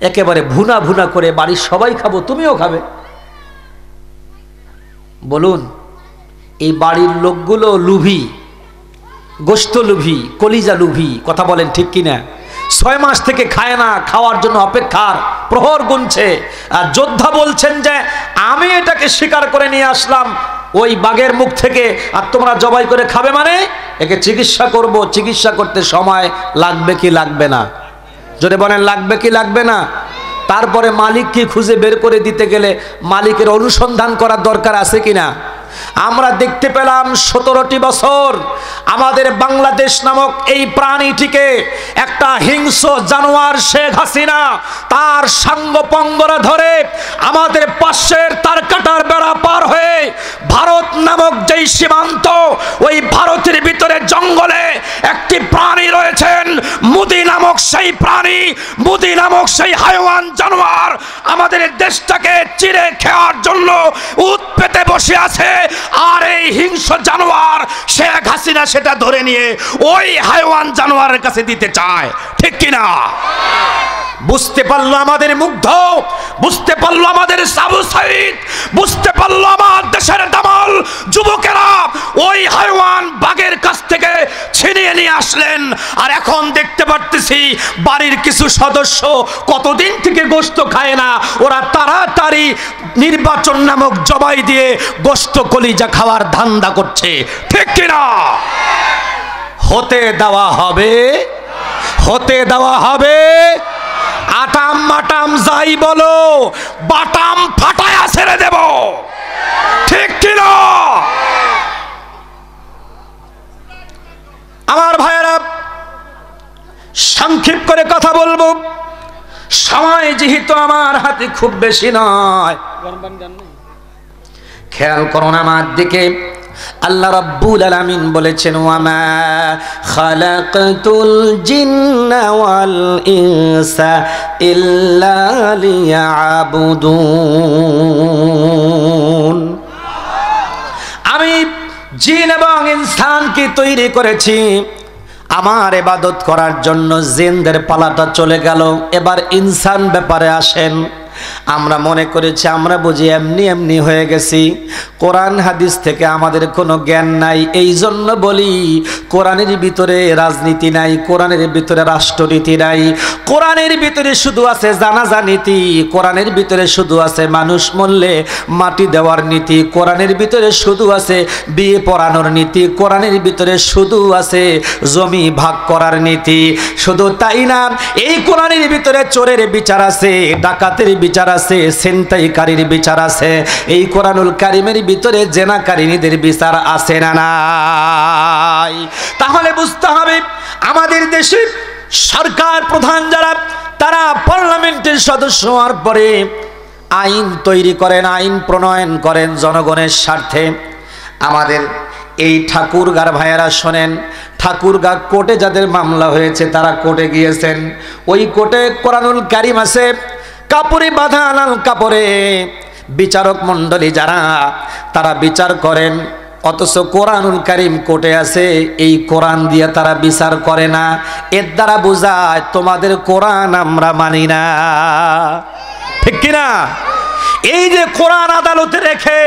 একেবারে ভুনা ভুনা করে বাড়ির সবাই খাবো, তুমিও খাবে। বলুন, এই বাড়ির লোকগুলো লুভি, গোস্ত লুভি, কলিজা লুভি, কথা বলেন ঠিক কিনা? 6 মাস থেকে খায় না, খাওয়ার জন্য অপেক্ষার প্রহর গুনছে। আর যোদ্ধা বলছেন যে আমি এটাকে শিকার করে নিয়ে আসলাম ওই বাঘের মুখ থেকে, আর তোমরা জবাই করে খাবে, মানে একে চিকিৎসা করব। চিকিৎসা করতে সময় লাগবে কি লাগবে না? যদি বলেন লাগবে কি লাগবে না? তারপরে মালিককে খুঁজে বের করে দিতে গেলে মালিকের অনুসন্ধান করার দরকার আছে কিনা? আমরা দেখতে পেলাম 17টি বছর আমাদের বাংলাদেশ নামক এই প্রাণীটিকে একটা হিংস্র জানোয়ার শেখ হাসিনা তার সাঙ্গপঙ্গরা ধরে আমাদের পাশের তার কাটার বেড়া পার হয়ে ভারত নামক যেই সীমান্ত, ওই ভারতের ভিতরে জঙ্গলে একটি প্রাণী রয়েছেন, মুদি নামক সেই প্রাণী, মুদি নামক সেই হাইওয়ান জানোয়ার আমাদের দেশটাকে চিরে খাওয়ার জন্য উৎ পেতে বসে আছে। আর এই হিংস্র জানোয়ার শেখ হাসিনা সেটা ধরে নিয়ে ওই হাইওয়ান জানোয়ারের কাছে দিতে চায়, ঠিক কিনা? বুঝতে পারলো আমাদের মুগ্ধ, বুঝতে পারলো আমাদের সাবু সাইদ, বুঝতে পারলো আমার দেশের দামাল যুবকেরা ওই হাইওয়ান বাঘের কাছ থেকে ছিনিয়ে নিয়ে আসলেন। আর এখন দেখতে পারতেছি বাড়ির কিছু সদস্য কতদিন থেকে গোশত খায় না, ওরা তাড়াতাড়ি নির্বাচন নামক জবাই দিয়ে গোশত কলিজা খাওয়ার ধান্দা করছে, ঠিক কিনা? হতে দেওয়া হবে, হতে দেওয়া হবে। আটাম মাটাম যাই বলো, বাটাম ফাটায়া ছেড়ে দেব, ঠিক কিনা? আমার ভাইয়েরা, সংক্ষেপ করে কথা বলবো, সময় যেহেতু আমার হাতে খুব বেশি নয়। খেয়াল করুন আমার দিকে। আল্লাহ রাব্বুল আলামিন বলেছেন, ওয়ামা খালাকতুল জিন্না ওয়াল ইনসা ইল্লা লিয়াবুদুন। আমি জিন এবং ইনসানকে তৈরি করেছি আমার ইবাদত করার জন্য। জিনদের পালাটা চলে গেল, এবার ইনসান ব্যাপারে আসেন। আমরা মনে করেছি আমরা বুঝি এমনি এমনি হয়ে গেছি, কোরআন হাদিস থেকে আমাদের কোনো জ্ঞান নাই। এই জন্য বলি কোরআনের ভিতরে রাজনীতি নাই, কোরআনের ভিতরে রাষ্ট্রনীতি নাই, কোরআনের ভিতরে শুধু আছে জানাজা নীতি, কোরআনের ভিতরে শুধু আছে মানুষ মরলে মাটি দেওয়ার নীতি, কোরআনের ভিতরে শুধু আছে বিয়ে পড়ানোর নীতি, কোরআনের ভিতরে শুধু আছে জমি ভাগ করার নীতি। শুধু তাই না, এই কোরআনের ভিতরে চোরের বিচার আছে, ডাকাতের বিচার আছে, ছিনতাইকারীর বিচার আছে। এই কোরআনুল কারিমের ভিতরে জেনাকারিনীদের বিচার আছে না নাই? তাহলে বুঝতে হবে আমাদের দেশে সরকার প্রধান যারা, তারা পার্লামেন্টের সদস্য হওয়ার পরে আইন তৈরি করেন, আইন প্রণয়ন করেন জনগণের স্বার্থে। আমাদের এই ঠাকুরগাঁর ভাইয়েরা শোনেন, ঠাকুরগাঁ কোর্টে যাদের মামলা হয়েছে তারা কোর্টে গিয়েছেন, ওই কোর্টে কোরআনুল কারিম আছে, কাপড়ে বাঁধা লাল কাপড়ে বিচারক মণ্ডলী যারা তারা বিচার করেন, অথচ কোরআনুল কারিম কোর্টে আছে, এই কোরআন দিয়ে তারা বিচার করে না। এর দ্বারা বোঝায় তোমাদের কোরআন আমরা মানি না, ঠিক কিনা? এই যে কোরআন আদালতে রেখে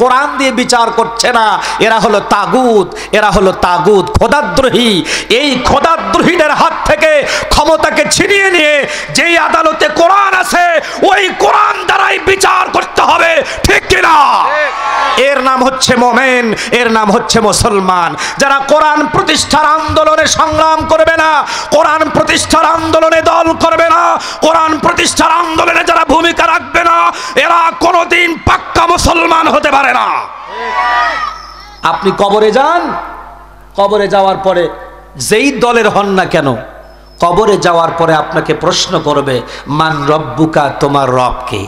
কোরআন দিয়ে বিচার করছে না, এরা হলো তাগুত, এরা হলো তাগুত, খোদাদ্রোহী। এই খোদাদ্রোহীদের হাত থেকে ক্ষমতাকে ছিনিয়ে নিয়ে যেই আদালতে কোরআন আছে ওই কোরআন দ্বারাই বিচার করতে হবে, ঠিক কিনা? এর নাম হচ্ছে মোমেন, এর নাম হচ্ছে মুসলমান। যারা কোরআন প্রতিষ্ঠার আন্দোলনে সংগ্রাম করবে না, কোরআন প্রতিষ্ঠার আন্দোলনে দল করবে না, কোরআন প্রতিষ্ঠার আন্দোলনে যারা ভূমিকা রাখবে না, এরা কোনোদিন পাক্কা মুসলমান হতে পারে না। আপনি কবরে যান, কবরে যাওয়ার পরে যেই দলের হন না কেন, কবরে যাওয়ার পরে আপনাকে প্রশ্ন করবে মান রব্বুকা, তোমার রব কে?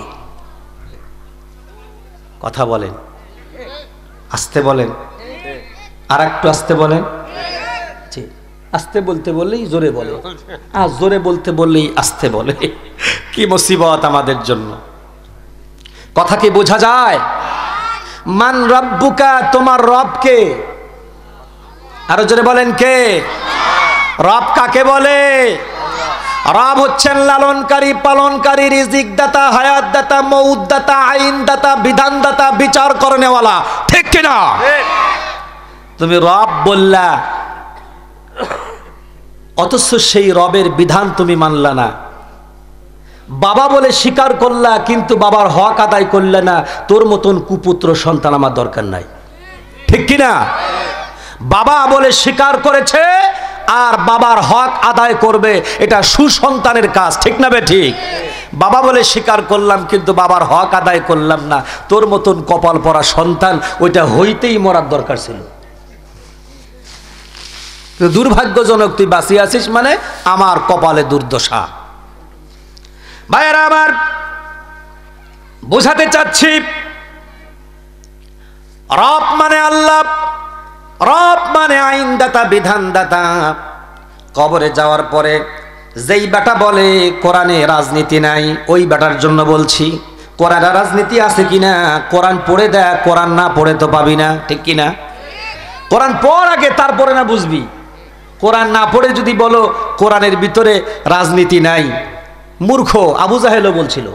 কথা বলেন, আস্তে বলেন, আর একটু আস্তে বলেন। আস্তে বলতে বললেই জোরে বলে, আর জোরে বলতে বললেই আস্তে বলে। কি মুসিবত আমাদের জন্য! কথা কি বোঝা যায়? মান রব্বুকা, তোমার রব কে? আরো জোরে বলেন, কে? রব কাকে বলে? রব হচ্ছেন লালনকারী, পালনকারী, রিজিক দাতা, হায়াত দাতা, মউত দাতা, আইন দাতা, বিধান দাতা, বিচার করনেওয়ালা, ঠিক কিনা? তুমি রব বললা, অথচ সেই রবের বিধান তুমি মানলা না। বাবা বলে স্বীকার করলা, কিন্তু বাবার হক আদায় করলে না। তোর মতন কুপুত্র সন্তান আমার দরকার নাই, ঠিক কিনা? বাবা বলে স্বীকার করেছে আর বাবার হক আদায় করবে, এটা সুসন্তানের কাজ, ঠিক না বে ঠিক? বাবা বলে স্বীকার করলাম কিন্তু বাবার হক আদায় করলাম না, তোর মতন কপাল পরা সন্তান ওইটা হইতেই মরার দরকার ছিল। দুর্ভাগ্যজনক, তুই বাঁচিয়ে আছিস মানে আমার কপালে দুর্দশা। ভাইয়েরা আমার, বোঝাতে চাচ্ছি রব মানে আল্লাহ, রব মানে আইনদাতা, বিধানদাতা। কবরে যাওয়ার পরে যেই বেটা বলে কোরআনে রাজনীতি নাই, ওই বেটার জন্য বলছি কোরআনে রাজনীতি আছে কিনা কোরআন পড়ে দেয়, কোরআন না পড়ে তো পাবি না, ঠিক কিনা? কোরআন পড় আগে, তারপরে না বুঝবি। কোরআন না পড়ে যদি বলো কোরআনের ভিতরে রাজনীতি নাই, মূর্খ আবু জাহেলও বলছিল,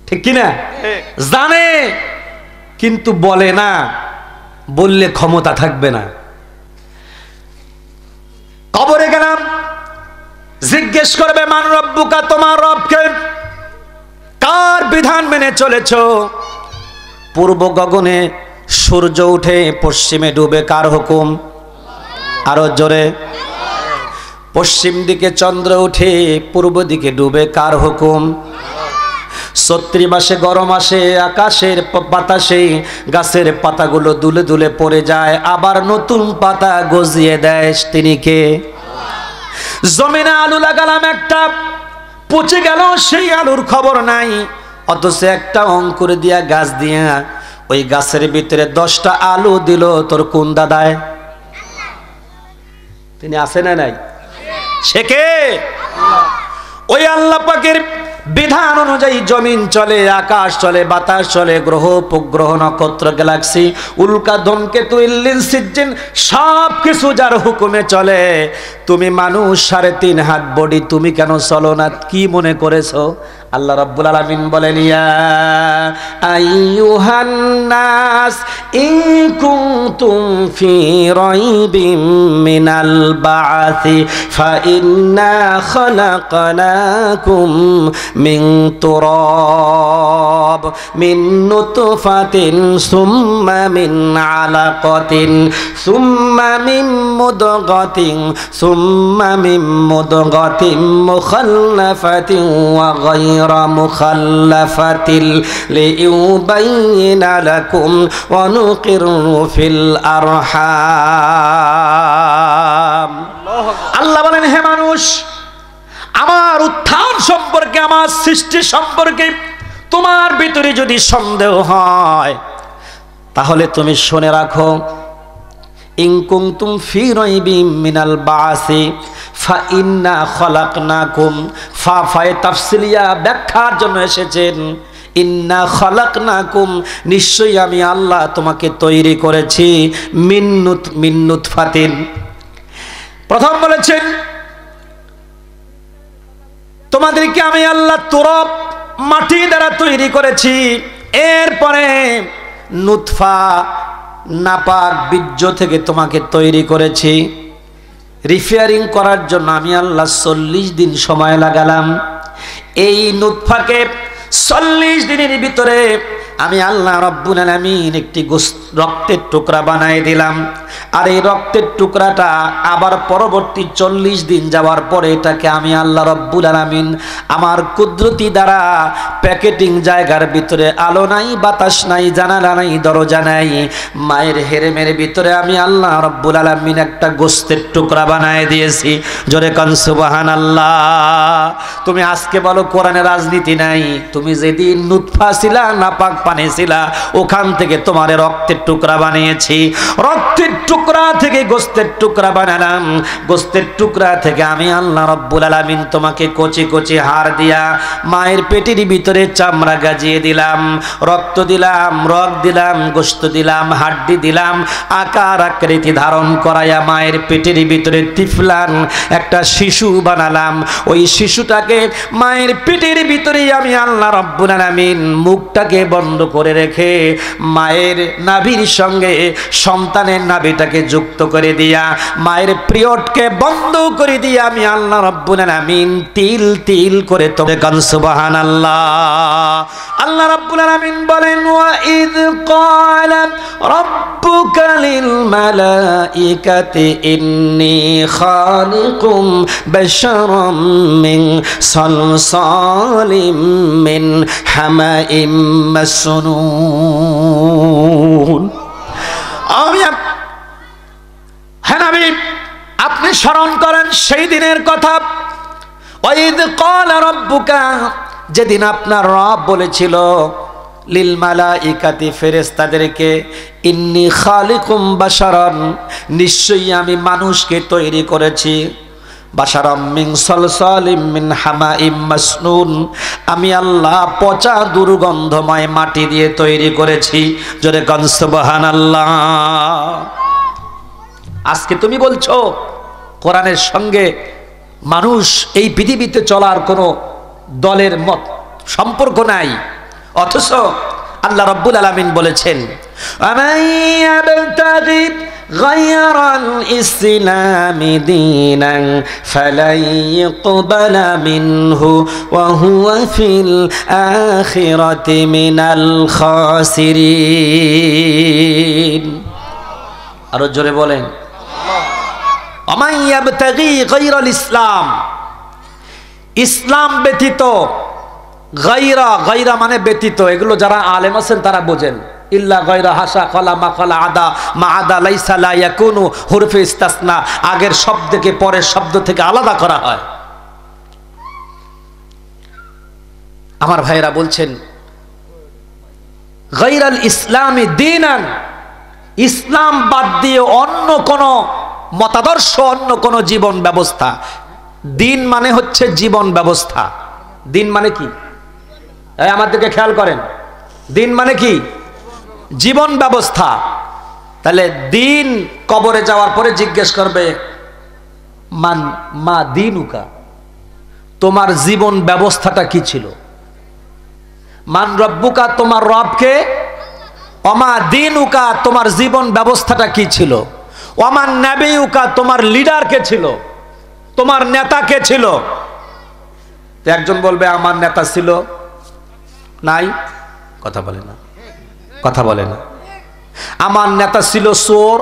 ঠিক কিনা? জানে কিন্তু বলে না, বললে ক্ষমতা থাকবে না। কবরে গেলাম, জিজ্ঞেস করবে মান রব্বুকা, তোমার রবকে? কার বিধান মেনে চলেছ? পূর্ব গগনে সূর্য উঠে পশ্চিমে ডুবে, কার হুকুম? আরো জোরে। পশ্চিম দিকে চন্দ্র উঠে পূর্ব দিকে ডুবে, কার হুকুম? চৈত্র মাসে গরম আসে, আকাশের বাতাসে গাছের পাতাগুলো দুলে দুলে পড়ে যায়, আবার নতুন পাতা গজিয়ে দেয়, তিনি কে? জমিনে আলু লাগালাম, একটা পচে গেল, সেই আলুর খবর নাই, অথচ একটা অঙ্কুর দিয়া গাছ দিয়া ওই গাছের ভিতরে 10টা আলু দিল, তোর কোন দাদায়? তিনি আছে না নাই? সে কে? ওই আল্লাহ পাকের বিধান অনুযায়ী জমিন চলে, আকাশ চলে, বাতাস চলে, গ্রহ উপগ্রহ, নক্ষত্র, গ্যালাক্সি, উল্কা, ধূমকেতু, ইল্লিন, সিজ্জিন, সব কিছু যার হুকুমে চলে। তুমি মানুষ, 3.5 হাত বডি, তুমি কেন চলো না? কি মনে করেছো আল্লাহ রাব্বুল আলামিন বলেন, ইয়া আইয়ুহান নাস ইন কুনতুম ফি রাইবিম মিনাল বা'থি ফাইন্না খালাকনাকুম মিন তুরাব মিন নুতফাতিন সুম্মা মিন আলাকাতিন সুম্মা মিন মুদগাতিন সুম্মা মিন মুদগাতিন মুখাল্লাফাতিন ওয়া গায়রা মুখাল্লাফাতিন লিইউবাইয়িনা লাকুম ওয়া নুকিরু ফিল আরহাম। আল্লাহ বলেন, হে মানুষ, আমার উত্থান সম্পর্কে, আমার সৃষ্টি সম্পর্কে তোমার ভিতরে যদি সন্দেহ হয় তাহলে তুমি শুনে রাখো, ইন কুনতুম ফি রাইবিম মিনাল বা'সি ফাইন্না খালাকনাকুম, ফায়ে তাফসিলিয়া ব্যাখ্যার জন্য এসেছেন। ইন্না খালাকনাকুম, নিশ্চয়ই আমি আল্লাহ তোমাকে তৈরি করেছি মিন নুতফাতিন। প্রথম বলেছেন তোমাদেরকে আমি আল্লাহ তুরাব, মাটি দ্বারা তৈরি করেছি। এরপরে নুতফা, নাপাক বীর্য থেকে তোমাকে তৈরি করেছি। রিপেয়ারিং করার জন্য আমি আল্লাহ 40 দিন সময় লাগালাম। এই নুতফাকে 40 দিনের ভিতরে আমি আল্লাহ রাব্বুল আলামিন একটি রক্তের টুকরা বানাই দিলাম। আর এই রক্তের টুকরাটা আবার পরবর্তী 40 দিন যাওয়ার পরে এটাকে আমি আল্লাহ রাব্বুল আলামিন আমার কুদরতি দ্বারা প্যাকেটিং জায়গার ভিতরে, আলো নাই, বাতাস নাই, জানালা নাই, দরজা নাই, মায়ের হেরেমের ভিতরে আমি আল্লাহ রাব্বুল আলামিন একটা গোশতের টুকরা বানাই দিয়েছি। জোরে কান সুবহানাল্লাহ। তুমি আজকে বলো কোরআনে রাজনীতি নাই, তুমি যেদিন নুতফা ছিলা, নাপাক পানি ছিলা, ওখান থেকে তোমার রক্তের টুকরা বানিয়েছি। রক্তের টুকরা থেকে গোশতের টুকরা বানালাম। গোশতের টুকরা থেকে আমি আল্লাহ রাব্বুল আলামিন তোমাকে কচি কচি হাড় দিয়া মায়ের পেটের ভিতরে চামড়া গাজিয়ে দিলাম, রক্ত দিলাম, রগ দিলাম, গোশত দিলাম, হাড্ডি দিলাম, আকার আকৃতি ধারণ করায়া মায়ের পেটের ভিতরে তিফলান একটা শিশু বানালাম। ওই শিশুটাকে মায়ের পেটের ভিতরে আমি আল্লাহ রাব্বুল আলামিন মুখটাকে বন্ধ করে রেখে মায়ের নাভির সঙ্গে সন্তানের নাভিটাকে যুক্ত করে দিয়া মায়ের পিরিয়ডকে বন্ধ করে দিয়া আমি আল্লাহ রাব্বুল আলামিন তিল তিল করে তবে গান সুবহানাল্লাহ। আল্লাহ রাব্বুল আলামিন বলেন, ওয়া ইয ক্বালা রাব্বুকা লিল মালাইকাতি ইন্নী খালিকুম বাশারাম মিন সালসালিম মিন হামাইম মাসনুন। হ্যাঁ নবী, আপনি স্মরণ করেন সেই দিনের কথা। ওয়াইদ ক্বালা রাব্বুকা, যেদিন আপনার রব বলেছিল লিল মালাইকাতি, ফেরেশতাদেরকে, ইন্নী খালিকুম বাশারান, নিশ্চয়ই আমি মানুষকে তৈরি করেছি, বাশারাম মিন সালসালিম মিন হামাইম মাসনুন, আমি আল্লাহ পচা দুর্গন্ধময় মাটি দিয়ে তৈরি করেছি। জোরে কান সুবহানাল্লাহ। আজকে তুমি বলছো কোরআনের সঙ্গে মানুষ এই পৃথিবীতে চলার কোনো দলের মত সম্পর্ক নাই, অথচ আল্লাহ রাব্বুল আলামিন বলেছেন, আমাইয়াবতাগি গায়রাল ইসলামি দীনান ফালাই ইকবালা মিনহু ওয়া হুয়া ফিল আখিরাতি মিনাল খাসিরিন। আরো জোরে বলেন, আমাইয়াবতাগি গায়রাল ইসলাম, ইসলাম ব্যতীত, গায়রা, গায়রা মানে ব্যতীত, এগুলো যারা আলেম আছেন তারা বোঝেন। ইল্লা গায়রা হাসা কলা মা কলা আদা মা আদা লাইসা লা ইয়াকুনু, হুরফে ইস্তাসনা, আগের শব্দকে পরের শব্দ থেকে আলাদা করা হয়। আমার ভাইরা বলছেন গায়রাল ইসলামি দীনান, ইসলাম বাদ দিয়ে অন্য কোন মতাদর্শ, অন্য কোন জীবন ব্যবস্থা। দিন মানে হচ্ছে জীবন ব্যবস্থা। দিন মানে কি? আমাদেরকে খেয়াল করেন, দিন মানে কি? জীবন ব্যবস্থা। তাহলে দিন কবরে যাওয়ার পরে জিজ্ঞেস করবে, মান মা দিনুকা, তোমার জীবন ব্যবস্থাটা কি ছিল? মান রব্বুকা, তোমার রবকে, ওমা দিনুকা, তোমার জীবন ব্যবস্থাটা কি ছিল, ওমান নাবিউকা, তোমার লিডার কে ছিল, তোমার নেতা কে ছিল। একজন বলবে আমার নেতা ছিল নাই, কথা বলে না, কথা বলে না। আমার নেতা ছিল চোর,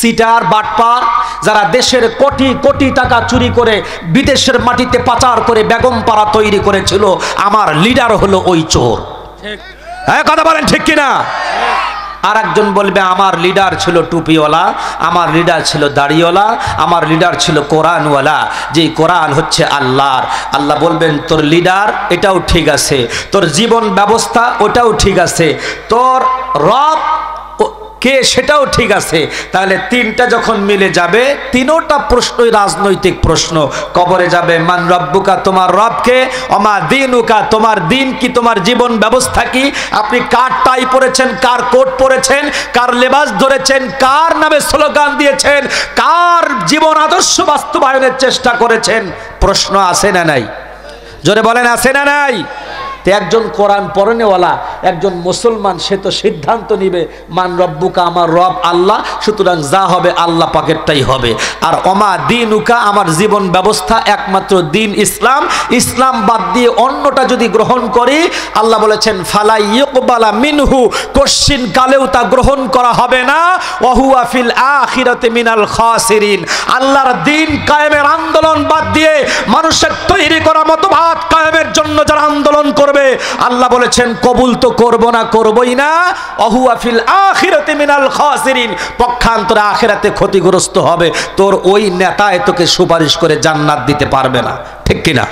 সিটার, বাটপার, যারা দেশের কোটি কোটি টাকা চুরি করে বিদেশের মাটিতে পাচার করে বেগম পাড়া তৈরি করেছিল। আমার লিডার হলো ওই চোর। হ্যাঁ, কথা বলেন ঠিক কিনা? আর একজন বলবে আমার লিডার ছিল টুপিওয়ালা, আমার লিডার ছিল দাড়িওয়ালা, আমার লিডার ছিল কোরআনওয়ালা, যে কোরআন হচ্ছে আল্লাহর। আল্লাহ বলবেন তোর লিডার এটাও ঠিক আছে, তোর জীবন ব্যবস্থা ওটাও ঠিক আছে, তোর রব কে সেটাও ঠিক আছে। তাহলে তিনটা যখন মিলে যাবে, তিনোটা প্রশ্নই রাজনৈতিক প্রশ্ন। কবরে যাবে মান রব্বুকা, তোমার রবকে, ওমা দিনুকা, তোমার দিন কি, তোমার জীবন ব্যবস্থা কি, আপনি কার টাই পরেছেন, কার কোট পরেছেন, কার লেবাস ধরেছেন, কার নামে স্লোগান দিয়েছেন, কার জীবন আদর্শ বাস্তবায়নের চেষ্টা করেছেন। প্রশ্ন আছে না নাই? জোরে বলেন আছে না নাই? একজন কোরআন পড়নেওয়ালা, একজন মুসলমান, সে তো সিদ্ধান্ত নিবে মান রব্বুকা, আমার রব আল্লাহ, সুতরাং যা হবে আল্লাহ পাকেরটাই হবে। আর ওমা দিনুকা, আমার জীবন ব্যবস্থা একমাত্র দিন ইসলাম, ইসলাম বাদ দিয়ে অন্যটা যদি গ্রহণ করি, আল্লাহ বলেছেন ফালা ইউকবালা মিনহু, কশিন কালেও তা গ্রহণ করা হবে না, ওয়াহুয়া ফিল আখিরাতি মিনাল খাসিরিন। আল্লাহর দিন কায়েমের আন্দোলন বাদ দিয়ে মানুষের তৈরি করা মতবাদ কায়েমের জন্য যারা আন্দোলন করবে, আল্লাহ বলেছেন কবুল তো করব না, করবই না, ওয়াহুয়া ফিল আখিরাতি মিনাল খাসিরিন, পক্ষান্তরে আখিরাতে ক্ষতিগ্রস্ত হবে। তোর ওই নেতায় তোকে সুপারিশ করে জান্নাত দিতে পারবে না, ঠিক কিনা?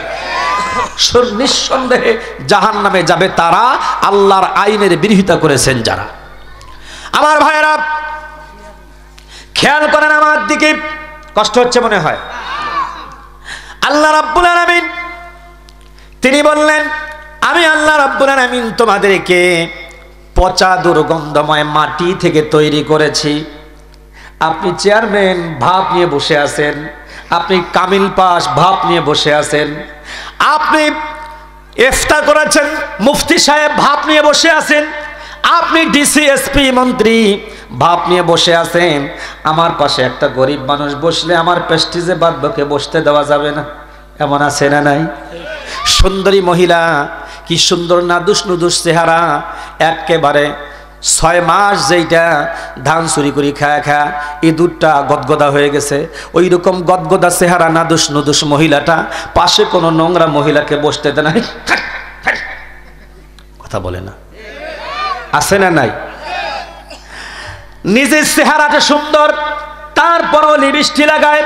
নিঃসন্দেহে জাহান্নামে যাবে তারা, আল্লাহর আইনের বিরোধিতা করেছেন যারা। আমার ভাইয়েরা খেয়াল করেন আমার দিকে, কষ্ট হচ্ছে মনে হয়। আল্লাহ রাব্বুল আলামিন তিনি বললেন আমি আল্লাহ রাব্বুল আলামিন তোমাদেরকে পচা দুর্গন্ধময় মাটি থেকে তৈরি করেছি। আপনি চেয়ারম্যান ভাব নিয়ে বসে আছেন, আপনি কামিল পাস ভাব নিয়ে বসে আছেন, আপনি ইফতার করেছেন মুফতি সাহেব ভাব নিয়ে বসে আছেন, আপনি ডিসি এসপি মন্ত্রী ভাব নিয়ে বসে আছেন। আমার পাশে একটা গরিব মানুষ বসলে আমার প্রেস্টিজে বাদবাকে বসতে দেওয়া যাবে না, এমন আছে না নাই? সুন্দরী মহিলা, কি সুন্দর নাদুস নুদুস চেহারা, একেবারে 6 মাস যেইটা ধান চুরি করি খায়া খা এই দুধটা গদগদা হয়ে গেছে, ওই রকম গদগদা চেহারা নাদুস নুদুস মহিলাটা পাশে কোনো নোংরা মহিলাকে বসতে দেয় না, কথা বলে না, আছে না নাই? নিজের চেহারাটা সুন্দর, তারপরও লিপস্টিক লাগায়,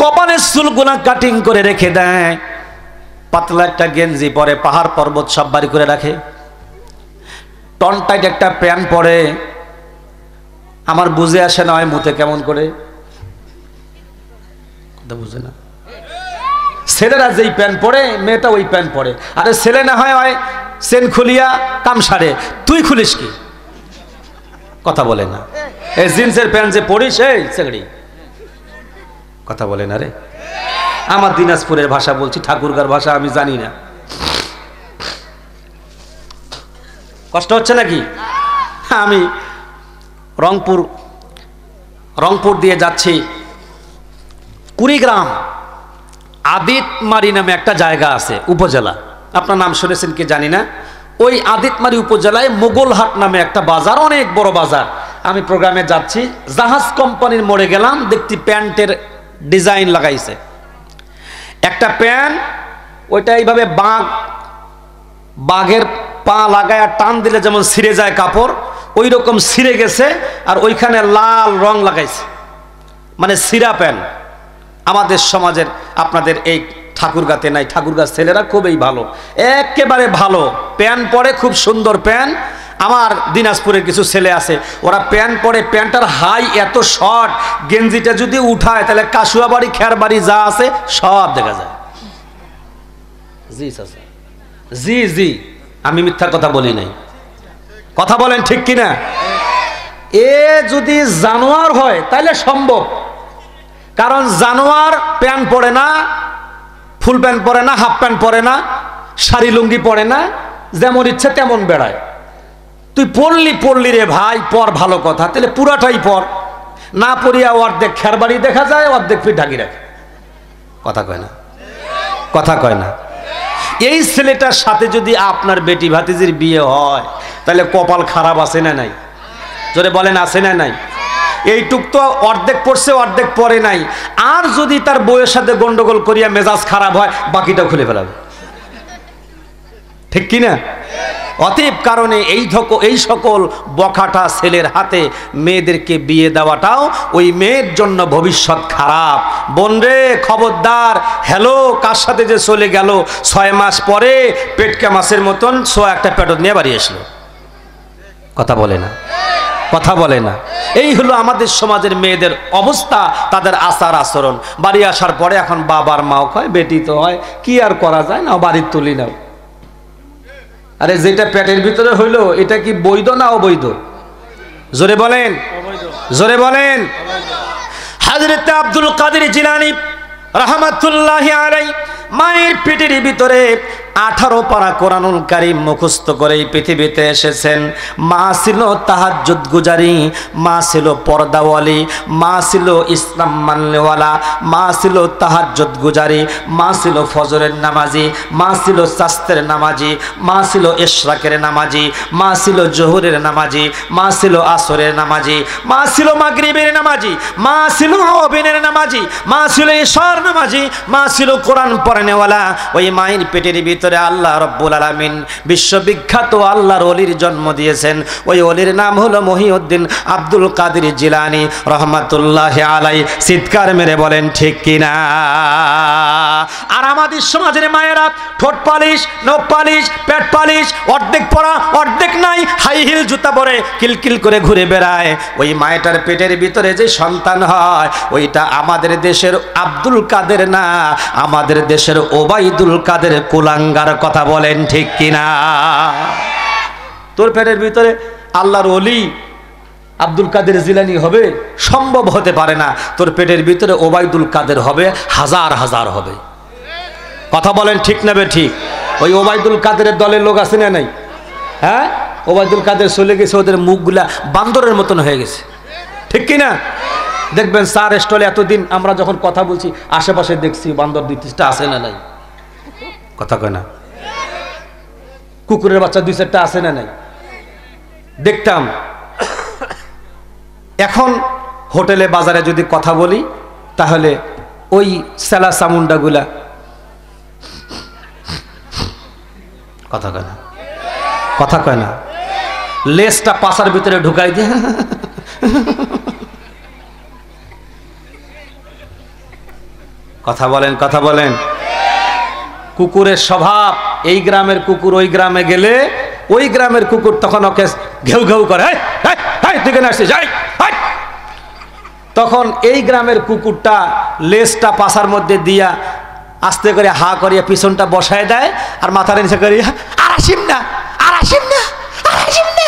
কপালের চুলগুলা কাটিং করে রেখে দেয়, পাতলা একটা গেঞ্জি পরে, পাহাড় পর্বত সব বাড়ি করে রাখে, টন টাইট একটা প্যান্ট পরে। আমার বুঝে আসে না হয় মুতে কেমন করে, কথা বুঝে না। ছেলেরা যেই প্যান্ট পরে মেয়েটা ওই প্যান্ট পরে, আরে ছেলে না হয় চেন খুলিয়া কাম সারে, তুই খুলিস কি, কথা বলে না। এই জিন্সের প্যান্ট যে পরিস এই চেগড়ি, কথা বলে না রে। আমার দিনাজপুরের ভাষা বলছি, ঠাকুরগার ভাষা আমি জানি না, কষ্ট হচ্ছে নাকি? আমি রংপুর দিয়ে যাচ্ছি, কুড়িগ্রাম আদিতমারি নামে একটা জায়গা আছে, উপজেলা, আপনার নাম শুনেছেন কি জানি না। ওই আদিতমারি উপজেলায় মোগলহাট নামে একটা বাজার, অনেক বড় বাজার। আমি প্রোগ্রামে যাচ্ছি, জাহাজ কোম্পানির মোড়ে গেলাম, দেখছি প্যান্টের ডিজাইন লাগাইছে, একটা প্যান্ট, ওইটা এইভাবে বাঘের পা লাগায় আর টান দিলে যেমন ছিঁড়ে যায় কাপড়, ওই রকম ছিঁড়ে গেছে, আর ওইখানে লাল রং লাগাইছে, মানে ছিঁড়া প্যান্ট। আমাদের সমাজের আপনাদের এই ঠাকুরগাতে নাই, ঠাকুরগার ছেলেরা খুবই ভালো, একেবারে ভালো প্যান্ট পরে, খুব সুন্দর প্যান্ট। আমার দিনাজপুরের কিছু ছেলে আছে, ওরা প্যান্ট পরে, প্যান্টটার হাই এত শর্ট, গেঞ্জিটা যদি উঠায় তাহলে কাশুয়াবাড়ি খেরবাড়ি যা আছে সব দেখা যায়। জি চাচা, জি জি, আমি মিথ্যা কথা বলি নাই, কথা বলেন ঠিক কিনা? এ যদি জানোয়ার হয় তাহলে সম্ভব, কারণ জানোয়ার প্যান্ট পরে না, ফুল প্যান্ট পরে না, হাফ প্যান্ট পরে না, শাড়ি লুঙ্গি পরে না, যেমন ইচ্ছে তেমন বেড়ায়। তুই পড়লি রে ভাই, পর ভালো কথা, তাহলে পুরাটাই পর, না পড়িয়া অর্ধেক খেরবাড়ি দেখা যায়, অর্ধেক ফির ঢাকি রাখে। কথা কয় না, কথা কয় না। এই ছেলেটার সাথে যদি আপনার বেটি ভাতিজির বিয়ে হয় তাহলে কপাল খারাপ আছে না নাই? জোরে বলেন আছে না নাই? এইটুক তো অর্ধেক পড়ছে অর্ধেক পরে নাই, আর যদি তার বউয়ের সাথে গন্ডগোল করিয়া মেজাজ খারাপ হয় বাকিটা খুলে ফেলাবে, ঠিক কিনা? অতএব কারণে এই সকল বখাটা ছেলের হাতে মেয়েদেরকে বিয়ে দেওয়াটাও ওই মেয়ের জন্য ভবিষ্যৎ খারাপ। বোন রে খবরদার, হ্যালো কার সাথে যে চলে গেল, 6 মাস পরে পেটকা মাছের মতন একটা পেটত নিয়ে বাড়ি আসলো। কথা বলে না, কথা বলে না। এই হলো আমাদের সমাজের মেয়েদের অবস্থা, তাদের আচার আচরণ। বাড়ি আসার পরে এখন বাবার মাও কয় বেটি তো হয়, কি আর করা যায়, না বাড়ির তুলি নাও। আরে যেটা পেটের ভিতরে হইলো এটা কি বৈধ না অবৈধ? জোরে বলেন, জোরে বলেন। হযরত আব্দুল কাদের জিলানী রাহমাতুল্লাহি আলাইহি মায়ের পেটের ভিতরে 18 পারা কোরআনুল কারীম মুখস্থ করে পৃথিবীতে এসেছেন। মা ছিল তাহাজ্জুদ গুজারি, মা ছিল পর্দাওয়ালি, মা ছিল ইসলাম মাননেওয়ালা, মা ছিল তাহাজ্জুদ গুজারি, মা ছিল ফজরের নামাজি, মা ছিল চাস্তের নামাজি, মা ছিল ইশরাকের নামাজি, মা ছিল জোহরের নামাজি, মা ছিল আসরের নামাজি, মা ছিল মাগরিবের নামাজি, মা ছিল ওবিনের নামাজি, মা ছিল ইশার নামাজি, মা ছিল কোরআন পড়নেওয়ালা। ওই মায়ের পেটের ভিতরে আল্লাহ রব্বুল আলামিন বিশ্ববিখ্যাত আল্লাহর ওলির জন্ম দিয়েছেন। ওই ওলির নাম হলো মহিউদ্দিন আব্দুল কাদের জিলানী রহমাতুল্লাহি আলাইহি। চিৎকার মেরে বলেন ঠিক কিনা? আর আমাদের সমাজের মায়েরা ঠোঁট পালিশ, নখ পালিশ, পেট পালিশ, অর্ধেক পরা অর্ধেক নাই, হাই হিল জুতা পরে কিলকিল করে ঘুরে বেড়ায়। ওই মায়েটার পেটের ভিতরে যে সন্তান হয় ওইটা আমাদের দেশের আব্দুল কাদের না, আমাদের দেশের ওবাইদুল কাদের কুলাঙ্গার। কথা বলেন ঠিক কিনা? তোর পেটের ভিতরে আল্লাহর ওলি আব্দুল কাদের জিলানী হবে? সম্ভব হতে পারে না। তোর পেটের ভিতরে ওবাইদুল কাদের হবে, হাজার হাজার হবে। কথা বলেন ঠিক না বে ঠিক? ওই ওবাইদুল কাদেরের দলের লোক আছে না নাই? হ্যাঁ, ওবাইদুল কাদের চলে গেছে, ওদের মুখগুলা বান্দরের মতন হয়ে গেছে, ঠিক কিনা? দেখবেন চার স্টলে এতদিন আমরা যখন কথা বলছি আশেপাশে দেখছি বান্দর 2-3টা আছে না নাই? কথা কয় না? কুকুরের বাচ্চা 2-4টা আছে না নাই? দেখতাম। এখন হোটেলে বাজারে যদি কথা বলি তাহলে ওই সেলা চামুন্ডাগুলা কথা কয় না, কথা কয় না, লেজটা পাছার ভিতরে ঢুকাই দিয়ে কথা বলেন, কথা বলেন। কুকুরের স্বভাব, এই গ্রামের কুকুর ওই গ্রামে গেলে ওই গ্রামের কুকুর তখন ওকে ঘেউ ঘেউ করে, তুই কেন আসছিস, তখন এই গ্রামের কুকুরটা লেজটা পাছার মধ্যে দিয়া আস্তে করে হা করিয়া পিছনটা বসায় দেয় আর মাথার নিচে করিয়া আর আসিম না, আর আসিম না, আর আসিম না।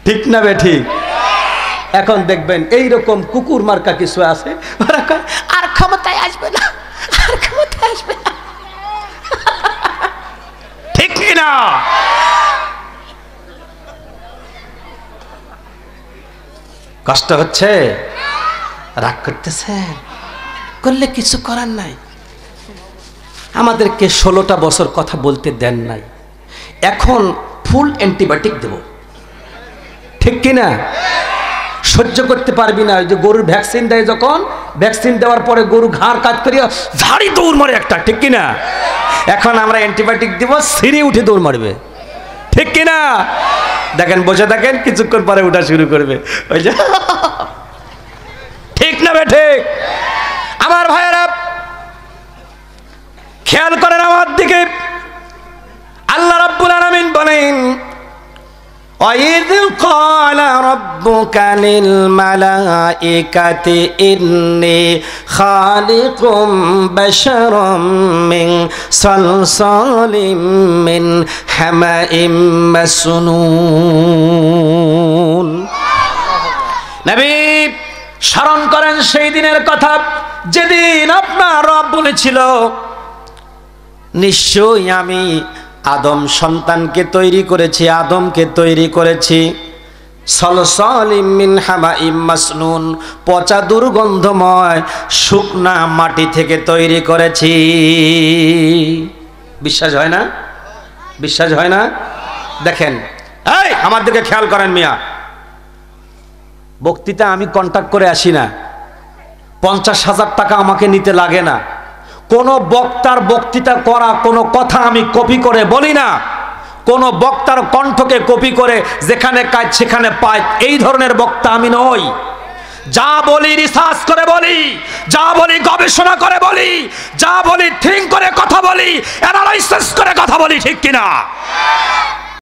ঠিক না বে ঠিক? এখন দেখবেন এইরকম কুকুর মার্কা কিছু আছে, ওরা কয় আর ক্ষমতায় আসবে না, আর ক্ষমতায় আসবে না। ঠিক না? কষ্ট হচ্ছে? রাগ করতেছে? করলে কিছু করার নাই। আমাদেরকে 16টা বছর কথা বলতে দেন নাই, এখন ফুল অ্যান্টিবায়োটিক দেব, ঠিক কিনা? সহ্য করতে পারবি না। ওই যে গরুর ভ্যাকসিন দেয়, যখন ভ্যাকসিন দেওয়ার পরে গরু ঘাড় কাজ করিয়া ঝাড়ি দৌড় মারে একটা, ঠিক কিনা? এখন আমরা অ্যান্টিবায়োটিক দিব, সিঁড়ি উঠে দৌড় মারবে, ঠিক কিনা? দেখেন, বসে থাকেন, কিছুক্ষণ পরে উঠা শুরু করবে, ওই যে। ঠিক না বে ঠিক? আমার ভাইয়েরা খেয়াল করেন আমার দিকে। আল্লাহ রাব্বুল আলামিন বলেন, وَإِذْ قَالَ رَبُّكَ لِلْمَلَائِكَةِ إِنِّي خَالِقٌ بَشَرًا مِّن صَلْصَالٍ مِّنْ حَمَإٍ مَّسْنُونٍ। নবী স্মরণ করেন সেই দিনের কথা যেদিন আপনার রব বলেছিল নিশ্চয়ই আমি আদম সন্তানকে তৈরি করেছি, আদমকে তৈরি করেছি সলসলিম মিন হামাইম মাসনুন, পচা দুর্গন্ধময় শুকনা মাটি থেকে তৈরি করেছি। বিশ্বাস হয় না? বিশ্বাস হয় না? দেখেন, এই আমার দিকে খেয়াল করেন মিয়া, বক্তৃতা আমি কন্টাক্ট করে আসি না, 50,000 টাকা আমাকে নিতে লাগে না, কোন বক্তার বক্তৃতা করা কোনো কথা আমি কপি করে বলি না, কোন বক্তার কণ্ঠকে কপি করে যেখানে কাজ সেখানে পাই, এই ধরনের বক্তা আমি নই। যা বলি রিসার্চ করে বলি, যা বলি গবেষণা করে বলি, যা বলি থিঙ্ক করে কথা বলি, অ্যানালাইসিস করে কথা বলি, ঠিক কিনা?